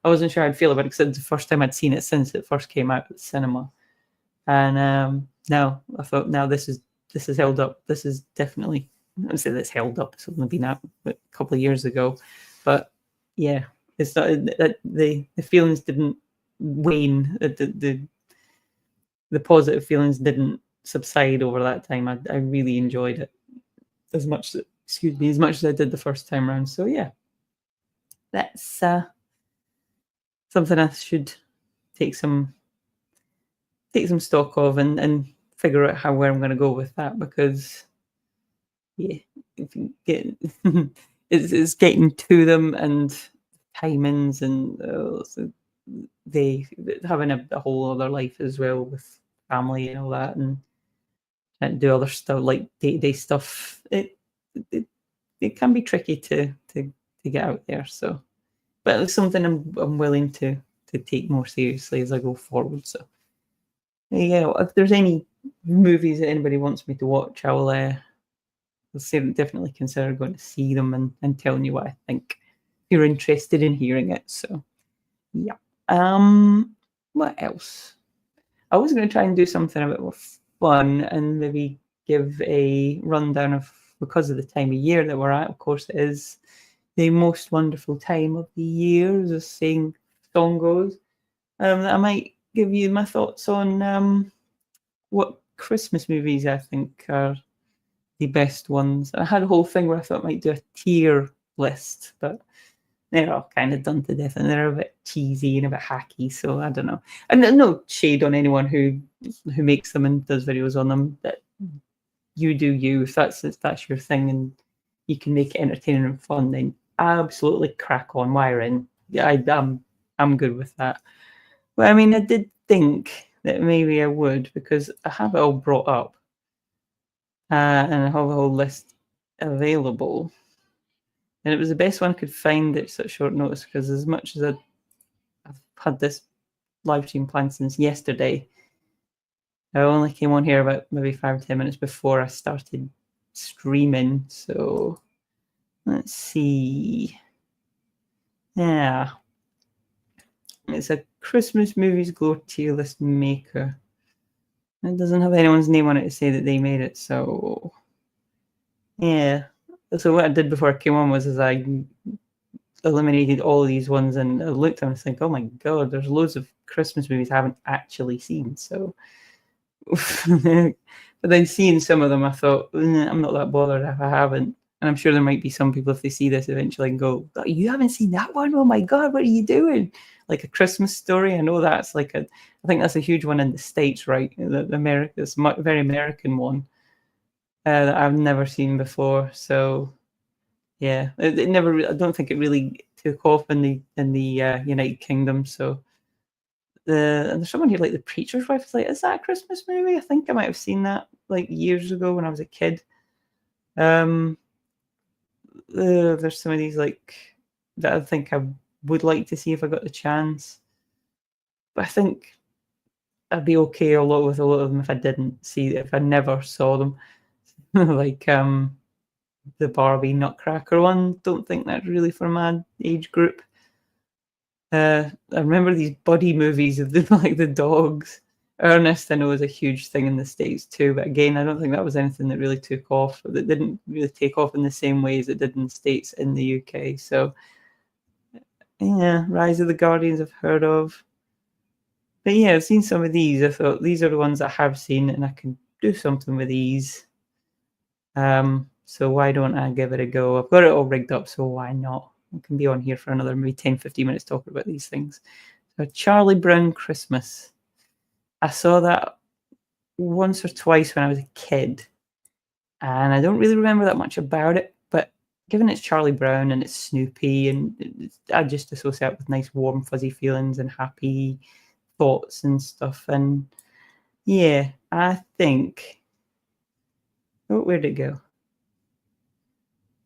I wasn't sure how I'd feel about it because it's the first time I'd seen it since it first came out at the cinema. And now I thought, now this is held up. This is definitely, I would say that's held up. It's only been out a couple of years ago, but yeah, it's not that the feelings didn't wane. The positive feelings didn't subside over that time. I really enjoyed it as much as I did the first time around. So yeah, that's something I should take some stock of and figure out where I'm going to go with that, because yeah, if you get it's getting to them and timings, and so they having a whole other life as well with family and all that, and do other stuff like day-to-day stuff. it can be tricky to get out there. So, but it's something I'm willing to take more seriously as I go forward. So, yeah, if there's any movies that anybody wants me to watch, I'll definitely consider going to see them and telling you what I think. If you're interested in hearing it. So, yeah. What else? I was going to try and do something a bit more fun and maybe give a rundown of, because of the time of year that we're at, of course, it is the most wonderful time of the year, as the song goes. I might give you my thoughts on what Christmas movies I think are the best ones. I had a whole thing where I thought I might do a tier list, but they're all kind of done to death and they're a bit cheesy and a bit hacky. So I don't know. And no shade on anyone who makes them and does videos on them. That you do you. If that's your thing and you can make it entertaining and fun, then absolutely crack on. Wire in. Yeah, I'm good with that. Well, I mean, I did think that maybe I would because I have it all brought up and I have a whole list available. And it was the best one I could find at such short notice because as much as I've had this live stream planned since yesterday, I only came on here about maybe 5 or 10 minutes before I started streaming. So let's see. Yeah. It's a Christmas Movies Glow tier list maker. It doesn't have anyone's name on it to say that they made it. So yeah. So what I did before I came on was I eliminated all of these ones and I looked at them and was like, oh my god, there's loads of Christmas movies I haven't actually seen. So but then seeing some of them I thought, I'm not that bothered if I haven't. And I'm sure there might be some people if they see this eventually and go, oh, you haven't seen that one? Oh my god, what are you doing? Like A Christmas Story. I know that's I think that's a huge one in the States, right? It's a very American one that I've never seen before. So yeah, it never. I don't think it really took off in the United Kingdom. So there's someone here like The Preacher's Wife. Is like, is that a Christmas movie? I think I might have seen that like years ago when I was a kid. There's some of these like that I think I would like to see if I got the chance, but I think I'd be okay a lot with a lot of them if I didn't see if I never saw them. Like the Barbie Nutcracker one. Don't think that's really for my age group. I remember these buddy movies of the like the dogs. Ernest, I know, is a huge thing in the States too, but again, I don't think that was anything that really took off. That didn't really take off in the same way as it did in the States in the UK. So yeah, Rise of the Guardians I've heard of. But yeah, I've seen some of these. I thought these are the ones I have seen and I can do something with these. So why don't I give it a go? I've got it all rigged up, so why not? I can be on here for another maybe 10, 15 minutes talking about these things. So Charlie Brown Christmas. I saw that once or twice when I was a kid, and I don't really remember that much about it, but given it's Charlie Brown and it's Snoopy, and I just associate it with nice warm fuzzy feelings and happy thoughts and stuff. And yeah, I think, oh, where'd it go?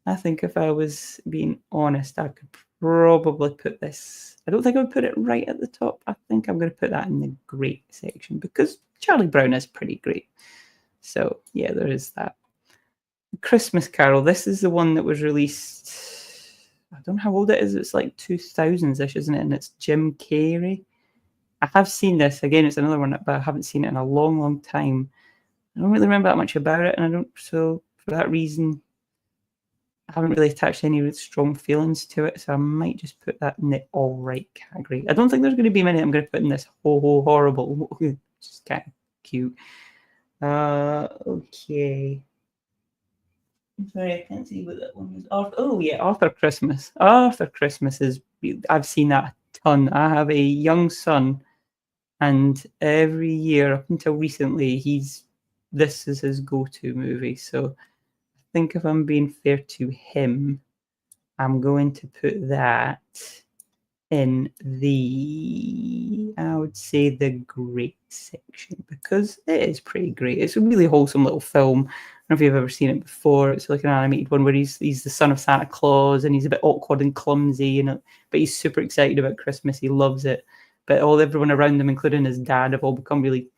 I think if I was being honest, I could probably put this. I don't think I would put it right at the top. I think I'm going to put that in the great section because Charlie Brown is pretty great. So yeah, there is that. Christmas Carol. This is the one that was released. I don't know how old it is. It's like 2000s-ish, isn't it? And it's Jim Carrey. I have seen this. Again, it's another one, but I haven't seen it in a long, long time. I don't really remember that much about it, and I don't. So for that reason, I haven't really attached any strong feelings to it, so I might just put that in the all right category. I don't think there's going to be many I'm going to put in this horrible. Just kind of cute. Okay. I'm sorry, I can't see what that one was. Oh yeah, Arthur Christmas. Arthur Christmas is. I've seen that a ton. I have a young son, and every year up until recently, this is his go-to movie. So think if I'm being fair to him, I'm going to put that in I would say the great section because it is pretty great. It's a really wholesome little film. know if you've ever seen it before. It's like an animated one where he's the son of Santa Claus, and he's a bit awkward and clumsy, but he's super excited about Christmas. He loves it. But everyone around him, including his dad, have all become really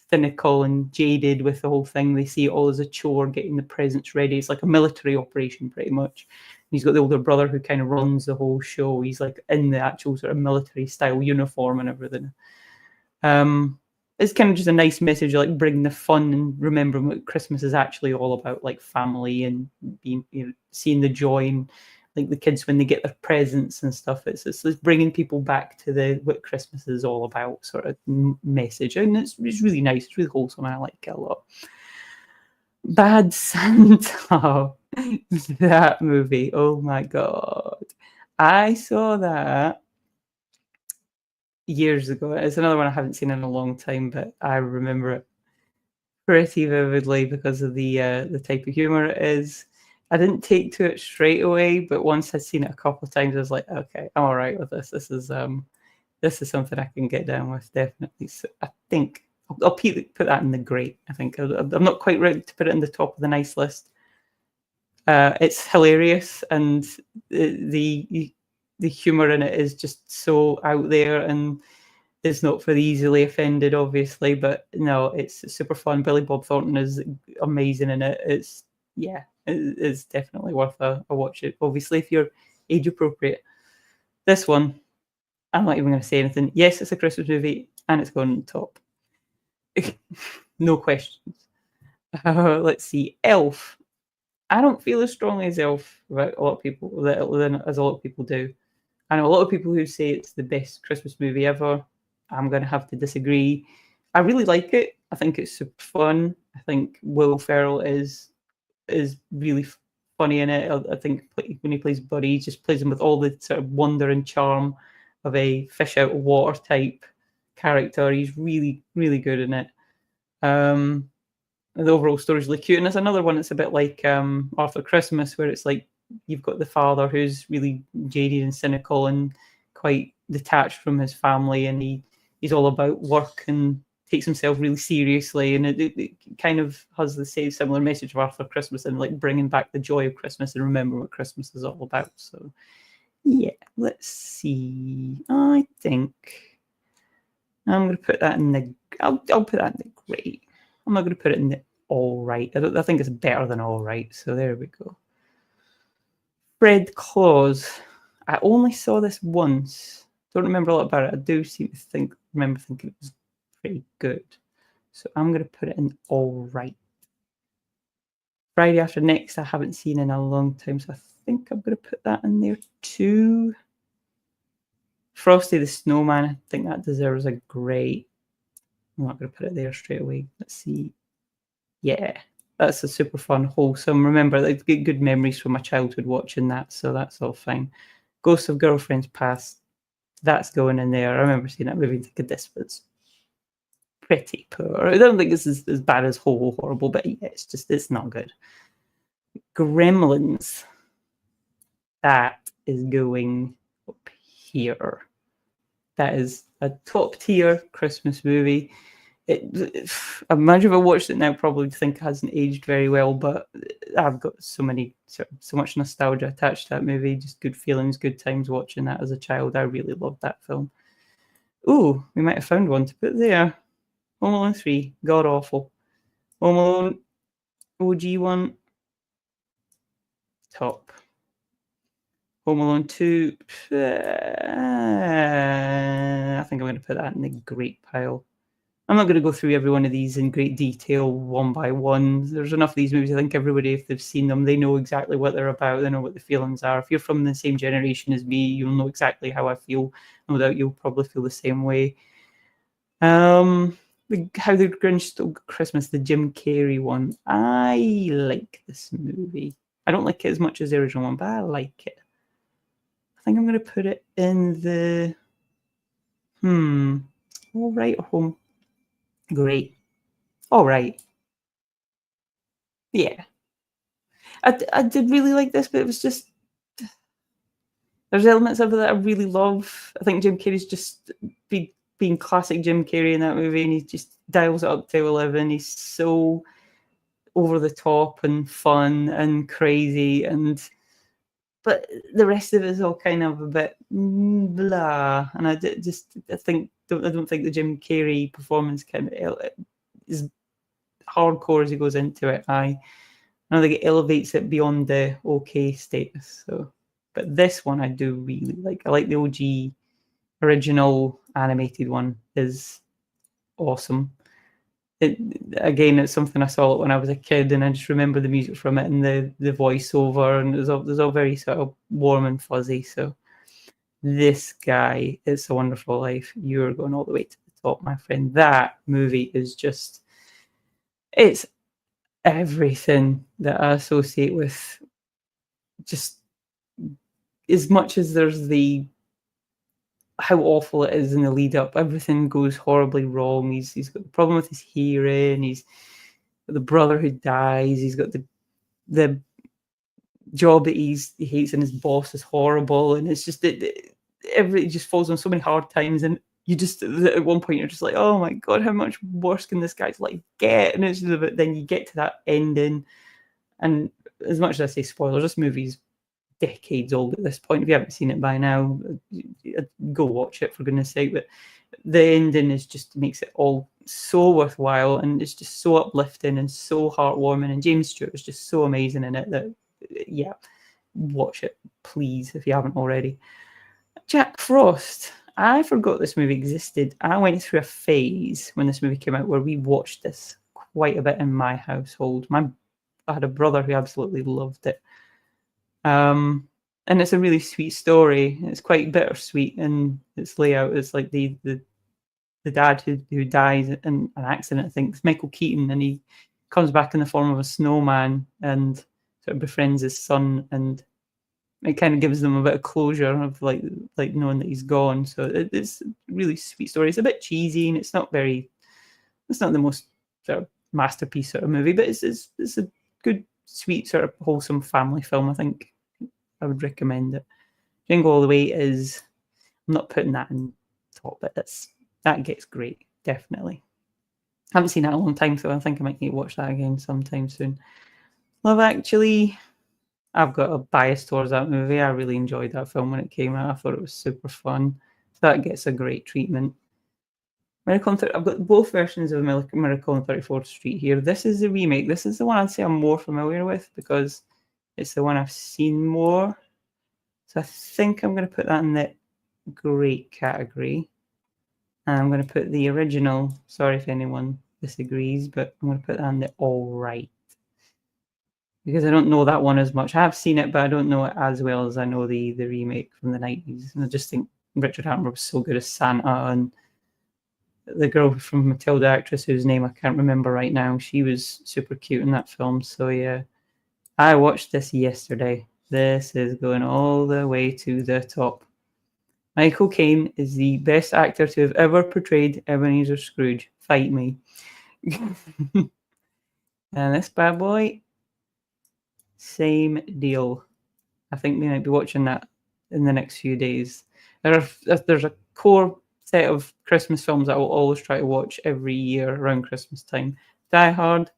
cynical and jaded with the whole thing. They see it all as a chore, getting the presents ready. It's like a military operation, pretty much. And he's got the older brother who kind of runs the whole show. He's like in the actual sort of military style uniform and everything. It's kind of just a nice message, like bringing the fun and remembering what Christmas is actually all about, like family and being, seeing the joy and like the kids when they get their presents and stuff. It's bringing people back to what Christmas is all about sort of message, and it's really nice. It's really wholesome. I like it a lot. Bad Santa, that movie. Oh my god, I saw that years ago. It's another one I haven't seen in a long time, but I remember it pretty vividly because of the type of humor it is. I didn't take to it straight away, but once I'd seen it a couple of times, I was like, okay, I'm all right with this. This is something I can get down with, definitely. So I think I'll put that in the great. I think I'm not quite ready to put it in the top of the nice list. It's hilarious, and the humor in it is just so out there, and it's not for the easily offended, obviously, but no, it's super fun. Billy Bob Thornton is amazing in it. It's definitely worth a watch. It obviously if you're age appropriate. This one, I'm not even going to say anything. Yes, it's a Christmas movie, and it's going on top. No questions. Let's see, Elf. I don't feel as strongly as Elf about a lot of people as a lot of people do. I know a lot of people who say it's the best Christmas movie ever. I'm going to have to disagree. I really like it. I think it's super fun. I think Will Ferrell is really funny in it. I think when he plays Buddy, he just plays him with all the sort of wonder and charm of a fish out of water type character. He's really, really good in it. The overall story is really cute, and it's another one that's a bit like Arthur Christmas, where it's like you've got the father who's really jaded and cynical and quite detached from his family, and he's all about work and takes himself really seriously, and it kind of has the same similar message of Arthur Christmas and like bringing back the joy of Christmas and remember what Christmas is all about. So yeah, let's see. I think I'm going to put that in the. I'll put that in the great. I'm not going to put it in the all right. I think it's better than all right. So there we go. Fred Claus. I only saw this once. Don't remember a lot about it. I do seem to remember thinking it was pretty good. So I'm going to put it in all right. Friday After Next, I haven't seen in a long time, so I think I'm going to put that in there too. Frosty the Snowman, I think that deserves a great. I'm not going to put it there straight away. Let's see. Yeah, that's a super fun, wholesome. Remember, like, good memories from my childhood watching that, so that's all fine. Ghosts of Girlfriends Past, that's going in there. I remember seeing that movie and thinking this was pretty poor. I don't think it's as bad as Horrible, but yeah, it's not good. Gremlins, that is going up here. That is a top tier Christmas movie. Imagine if I watched it now, probably think it hasn't aged very well, but I've got so much nostalgia attached to that movie. Just good feelings, good times watching that as a child. I really loved that film. Ooh, we might have found one to put there. Home Alone 3, god awful. Home Alone OG 1, top. Home Alone 2, I think I'm going to put that in the great pile. I'm not going to go through every one of these in great detail one by one. There's enough of these movies. I think everybody, if they've seen them, they know exactly what they're about. They know what the feelings are. If you're from the same generation as me, you'll know exactly how I feel. No doubt you'll probably feel the same way. How the Grinch Stole Christmas, the Jim Carrey one. I like this movie. I don't like it as much as the original one, but I like it. I think I'm going to put it in the all right or home. Great. All right. Yeah. I did really like this, but it was just there's elements of it that I really love. I think Jim Carrey's just being classic Jim Carrey in that movie, and he just dials it up to 11. He's so over the top and fun and crazy, but the rest of it is all kind of a bit blah. And I don't think the Jim Carrey performance kind of is hardcore as he goes into it. I don't think it elevates it beyond the okay status. So, but this one I do really like. I like the OG original animated one is awesome. It's something I saw when I was a kid, and I just remember the music from it and the voiceover, and it was all very sort of warm and fuzzy. So this guy, It's a Wonderful Life, you're going all the way to the top, my friend. That movie is just, it's everything that I associate with, just as much as there's the how awful it is in the lead up. Everything goes horribly wrong. He's got the problem with his hearing. He's got the brother who dies. He's got the job that he hates, and his boss is horrible. And it's just it just falls on so many hard times. And you just at one point you're just like, oh my god, how much worse can this guy's life get? And it's just about, then you get to that ending, and as much as I say spoilers, this movie's decades old at this point. If you haven't seen it by now, go watch it for goodness sake. But the ending is just makes it all so worthwhile, and it's just so uplifting and so heartwarming. And James Stewart is just so amazing in it that, yeah, watch it please if you haven't already. Jack Frost. I forgot this movie existed. I went through a phase when this movie came out where we watched this quite a bit in my household. I had a brother who absolutely loved it. And it's a really sweet story. It's quite bittersweet in its layout. It's like the dad who dies in an accident, I think it's Michael Keaton, and he comes back in the form of a snowman and sort of befriends his son, and it kind of gives them a bit of closure of like knowing that he's gone. So it's a really sweet story. It's a bit cheesy, and it's not the most sort of masterpiece sort of movie, but it's a good, sweet, sort of wholesome family film. I think I would recommend it. Jingle All the Way is, I'm not putting that in top, but that gets great, definitely. I haven't seen that in a long time, so I think I might need to watch that again sometime soon. Love Actually, I've got a bias towards that movie. I really enjoyed that film when it came out. I thought it was super fun. So that gets a great treatment. I've got both versions of Miracle on 34th Street here. This is the remake. This is the one I'd say I'm more familiar with because it's the one I've seen more. So I think I'm going to put that in the great category. And I'm going to put the original, sorry if anyone disagrees, but I'm going to put that in the all right. Because I don't know that one as much. I have seen it, but I don't know it as well as I know the remake from the 90s. And I just think Richard Attenborough was so good as Santa, and the girl from Matilda, actress whose name I can't remember right now, she was super cute in that film. So yeah, I watched this yesterday. This is going all the way to the top. Michael Caine is the best actor to have ever portrayed Ebenezer Scrooge. Fight me. And this bad boy, same deal. I think we might be watching that in the next few days. There's a core set of Christmas films that I will always try to watch every year around Christmas time. Die Hard,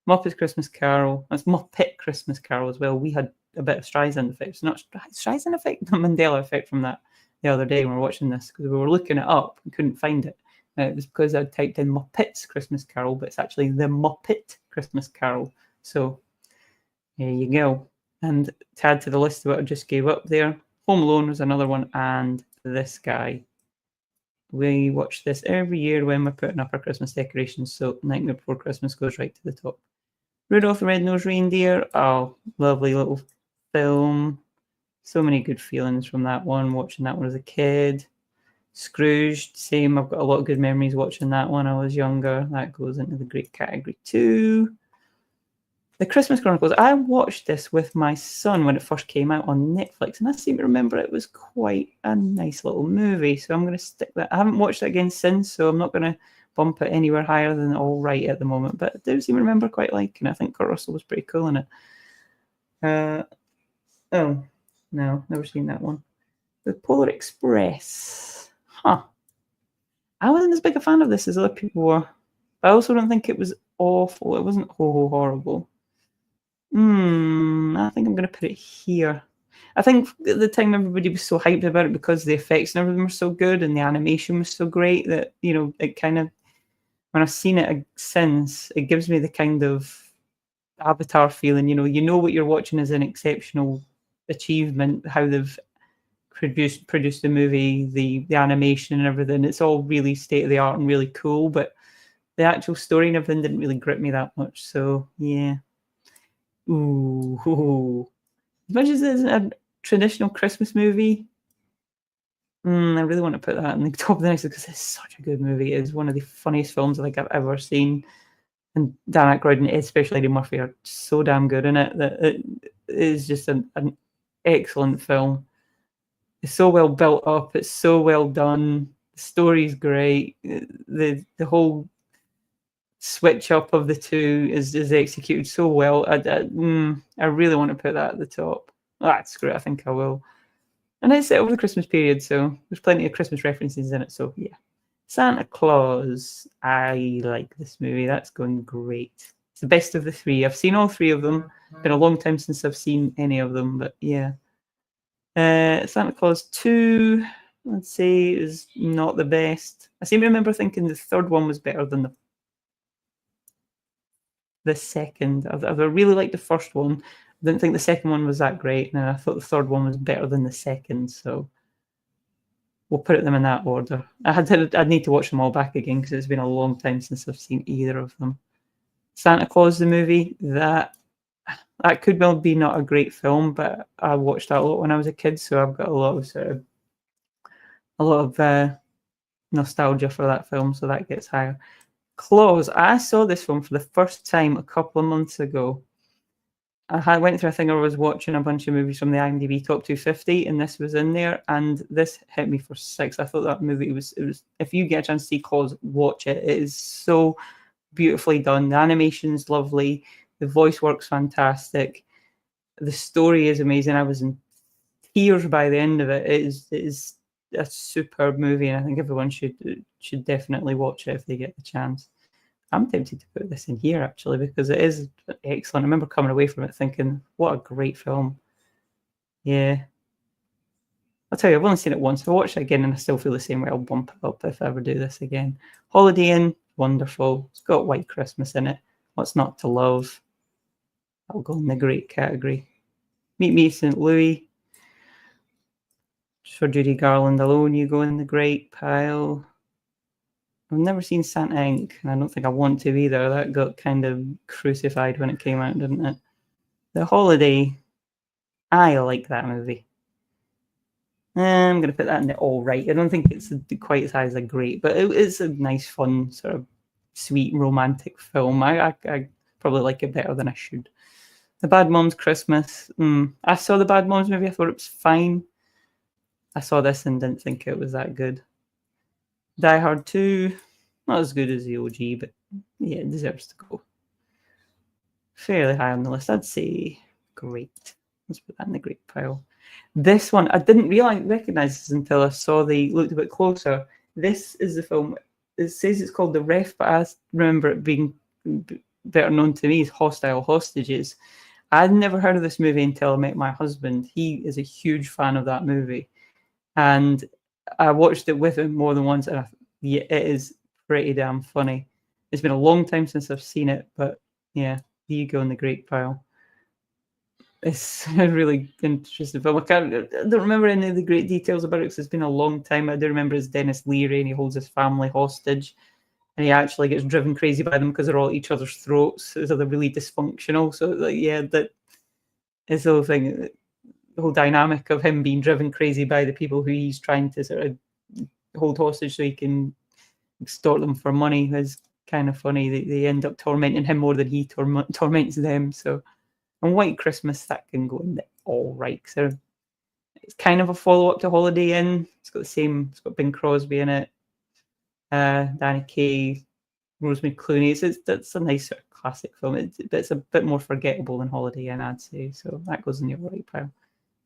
Muppet Christmas Carol. That's Muppet Christmas Carol as well. We had a bit of Streisand effect. Not Streisand effect, the Mandela effect from that the other day when we were watching this, because we were looking it up and couldn't find it. It was because I typed in Muppets Christmas Carol, but it's actually the Muppet Christmas Carol. So there you go. And to add to the list of what I just gave up there, Home Alone was another one, and this guy. We watch this every year when we're putting up our Christmas decorations, so Nightmare Before Christmas goes right to the top. Rudolph the Red-Nosed Reindeer, oh, lovely little film. So many good feelings from that one, watching that one as a kid. Scrooge, same, I've got a lot of good memories watching that one. I was younger. That goes into the great category too. The Christmas Chronicles, I watched this with my son when it first came out on Netflix, and I seem to remember it was quite a nice little movie, so I'm going to stick that. I haven't watched it again since, so I'm not going to bump it anywhere higher than all right at the moment, but I do seem to remember quite liking it. I think Kurt Russell was pretty cool in it. Oh, no, never seen that one. The Polar Express. Huh. I wasn't as big a fan of this as other people were. But I also don't think it was awful. It wasn't horrible. I think I'm going to put it here. I think at the time everybody was so hyped about it because the effects and everything were so good and the animation was so great that, it kind of, when I've seen it since, it gives me the kind of Avatar feeling. You know what you're watching is an exceptional achievement, how they've produced the movie, the animation and everything. It's all really state of the art and really cool, but the actual story and everything didn't really grip me that much. So yeah. Ooh. As much as it's a traditional Christmas movie, I really want to put that in the top of the list because it's such a good movie. It's one of the funniest films I think I've ever seen. And Dan Aykroyd and especially Eddie Murphy are so damn good in it that it is just an excellent film. It's so well built up. It's so well done. The story's great. The whole switch up of the two is executed so well. I really want to put that at the top. Screw it. I think I will. And it's set over the Christmas period, so there's plenty of Christmas references in it. So yeah. Santa Claus. I like this movie. That's going great. It's the best of the three. I've seen all three of them. Been a long time since I've seen any of them, but yeah. Santa Claus 2, I'd say, is not the best. I seem to remember thinking the third one was better than the second. I really liked the first one. I didn't think the second one was that great, and I thought the third one was better than the second, so we'll put them in that order. I'd need to watch them all back again because it's been a long time since I've seen either of them. Santa Claus the movie, that could well be not a great film, but I watched that a lot when I was a kid, so I've got a lot of nostalgia for that film, so that gets higher. Claus, I saw this film for the first time a couple of months ago. I went through a thing. I was watching a bunch of movies from the IMDb Top 250, and this was in there, and this hit me for six. I thought that movie was. If you get a chance to see Claus, watch it. It is so beautifully done. The animation's lovely. The voice work's fantastic. The story is amazing. I was in tears by the end of it. It is a superb movie, and I think everyone should definitely watch it if they get the chance. I'm tempted to put this in here actually because it is excellent. I remember coming away from it thinking, what a great film. Yeah. I'll tell you, I've only seen it once. If I watch it again and I still feel the same way, I'll bump it up if I ever do this again. Holiday Inn, wonderful. It's got White Christmas in it. What's not to love? I'll go in the great category. Meet Me St. Louis. For Judy Garland alone, you go in the great pile. I've never seen Santa Inc., and I don't think I want to either. That got kind of crucified when it came out, didn't it? The Holiday, I like that movie. I'm going to put that in the all right. I don't think it's quite as high as a great, but it's a nice, fun, sort of sweet, romantic film. I probably like it better than I should. The Bad Moms Christmas. I saw the Bad Moms movie. I thought it was fine. I saw this and didn't think it was that good. Die Hard 2, not as good as the OG, but yeah, it deserves to go. Fairly high on the list. I'd say great. Let's put that in the great pile. This one, I didn't recognize this until I looked a bit closer. This is the film. It says it's called The Ref, but I remember it being better known to me as Hostile Hostages. I'd never heard of this movie until I met my husband. He is a huge fan of that movie. And I watched it with him more than once, and it is pretty damn funny. It's been a long time since I've seen it, but yeah, here you go in the great pile. It's a really interesting film. I don't remember any of the great details about it because it's been a long time. I do remember it's Dennis Leary, and he holds his family hostage, and he actually gets driven crazy by them because they're all at each other's throats. So they're really dysfunctional. So that is the whole thing. The whole dynamic of him being driven crazy by the people who he's trying to sort of hold hostage so he can extort them for money is kind of funny. They end up tormenting him more than he torments them. So, and White Christmas, that can go in the all right. So it's kind of a follow-up to Holiday Inn. It's got Bing Crosby in it, Danny Kaye, Rosemary Clooney. That's a nice sort of classic film. It's a bit more forgettable than Holiday Inn, I'd say. So that goes in the all right pile.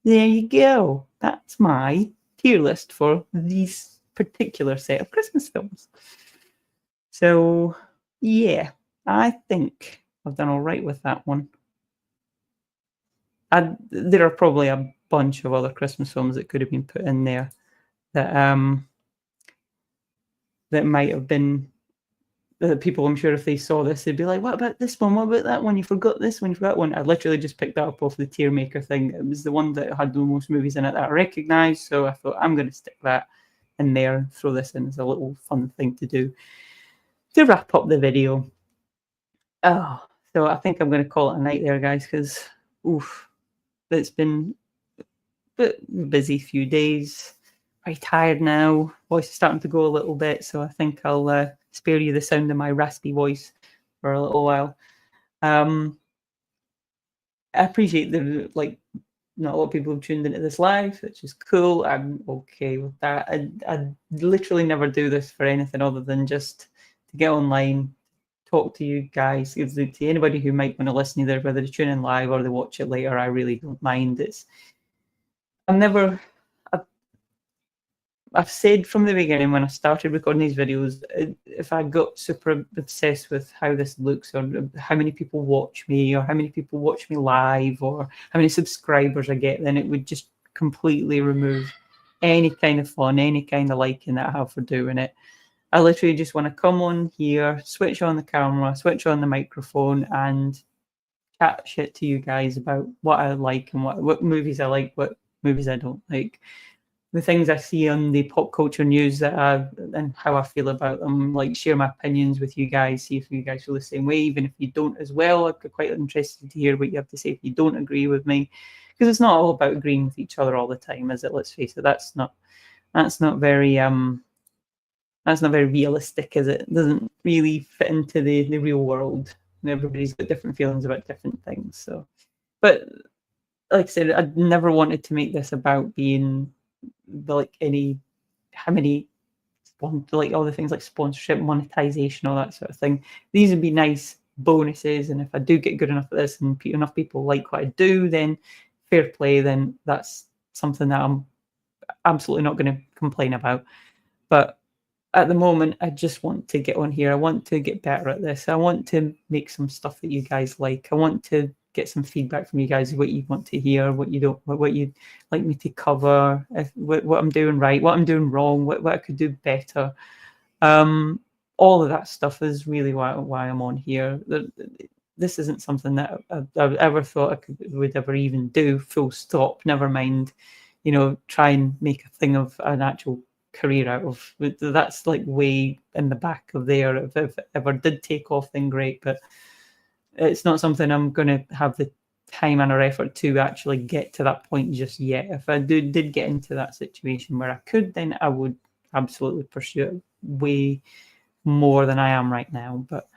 There you go. That's my tier list for these particular set of Christmas films. So, yeah, I think I've done all right with that one. There are probably a bunch of other Christmas films that could have been put in there that that might have been people. I'm sure if they saw this, they'd be like, "What about this one? What about that one? You forgot this one. You forgot that one." I literally just picked that up off the tier maker thing. It was the one that had the most movies in it that I recognised, so I thought I'm going to stick that in there and throw this in as a little fun thing to do to wrap up the video. Oh, so I think I'm going to call it a night there, guys, because oof, it's been a bit busy few days. Very tired now. Voice is starting to go a little bit, so I think I'll spare you the sound of my raspy voice for a little while. I appreciate the not a lot of people have tuned into this live, which is cool. I'm okay with that. I literally never do this for anything other than just to get online, talk to you guys, to anybody who might want to listen either whether they tune in live or they watch it later. I really don't mind. I've said from the beginning when I started recording these videos, if I got super obsessed with how this looks or how many people watch me or how many people watch me live or how many subscribers I get, then it would just completely remove any kind of fun, any kind of liking that I have for doing it. I literally just want to come on here, switch on the camera, switch on the microphone and chat shit to you guys about what I like and what movies I like, what movies I don't like. The things I see on the pop culture news and how I feel about them, like share my opinions with you guys, see if you guys feel the same way, even if you don't as well. I'd be quite interested to hear what you have to say if you don't agree with me, because it's not all about agreeing with each other all the time, is it? Let's face it, that's not very realistic, is it? It doesn't really fit into the real world, and everybody's got different feelings about different things. So, but like I said, I never wanted to make this about being like how many like all the things like sponsorship, monetization, all that sort of thing. These would be nice bonuses, and if I do get good enough at this and enough people like what I do, then fair play, then that's something that I'm absolutely not going to complain about. But at the moment, I just want to get on here. I want to get better at this. I want to make some stuff that you guys like. I want to get some feedback from you guys, what you want to hear, what you don't, what you'd like me to cover, what I'm doing right, what I'm doing wrong, what I could do better. All of that stuff is really why I'm on here. This isn't something that I've ever thought I would ever even do, full stop, never mind, try and make a thing of an actual career out of. That's like way in the back of there. If it ever did take off, then great, but it's not something I'm going to have the time and or effort to actually get to that point just yet. If I did get into that situation where I could, then I would absolutely pursue it way more than I am right now. But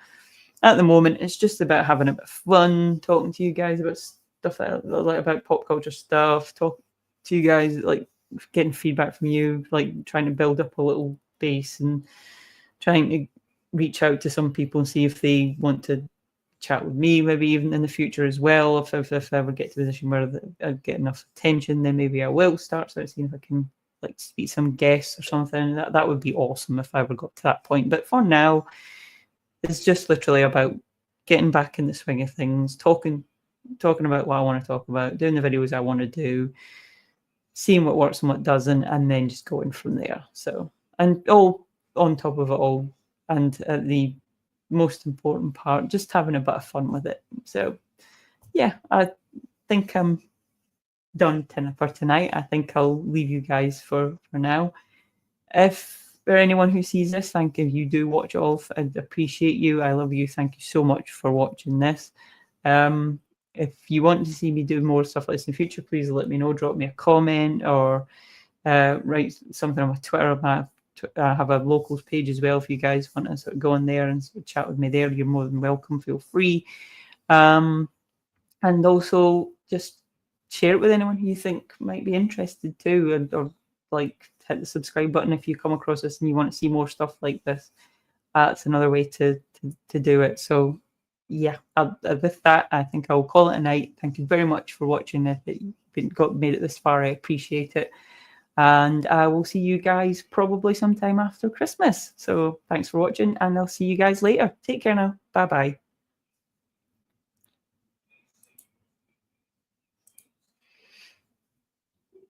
at the moment, it's just about having a bit of fun, talking to you guys about stuff that I like, about pop culture stuff, talk to you guys, like getting feedback from you, like trying to build up a little base and trying to reach out to some people and see if they want to chat with me, maybe even in the future as well. If I ever get to the position where I get enough attention, then maybe I will start seeing if I can like speak to some guests or something. That would be awesome if I ever got to that point. But for now, it's just literally about getting back in the swing of things, talking about what I want to talk about, doing the videos I want to do, seeing what works and what doesn't, and then just going from there. So, and all on top of it all, and the most important part, just having a bit of fun with it. So yeah, I think I'm done for tonight. I think I'll leave you guys for now. If there anyone who sees this, thank you. If you do watch it all, I appreciate you. I love you. Thank you so much for watching this. If you want to see me do more stuff like this in the future, please let me know. Drop me a comment or write something on my Twitter. I have a locals page as well. If you guys want to sort of go in there and sort of chat with me there, you're more than welcome. Feel free. And also just share it with anyone who you think might be interested too, or like hit the subscribe button if you come across this and you want to see more stuff like this. That's another way to do it. So yeah, with that, I think I'll call it a night. Thank you very much for watching. If you made it this far, I appreciate it. And I will see you guys probably sometime after Christmas. So thanks for watching, and I'll see you guys later. Take care now. Bye-bye.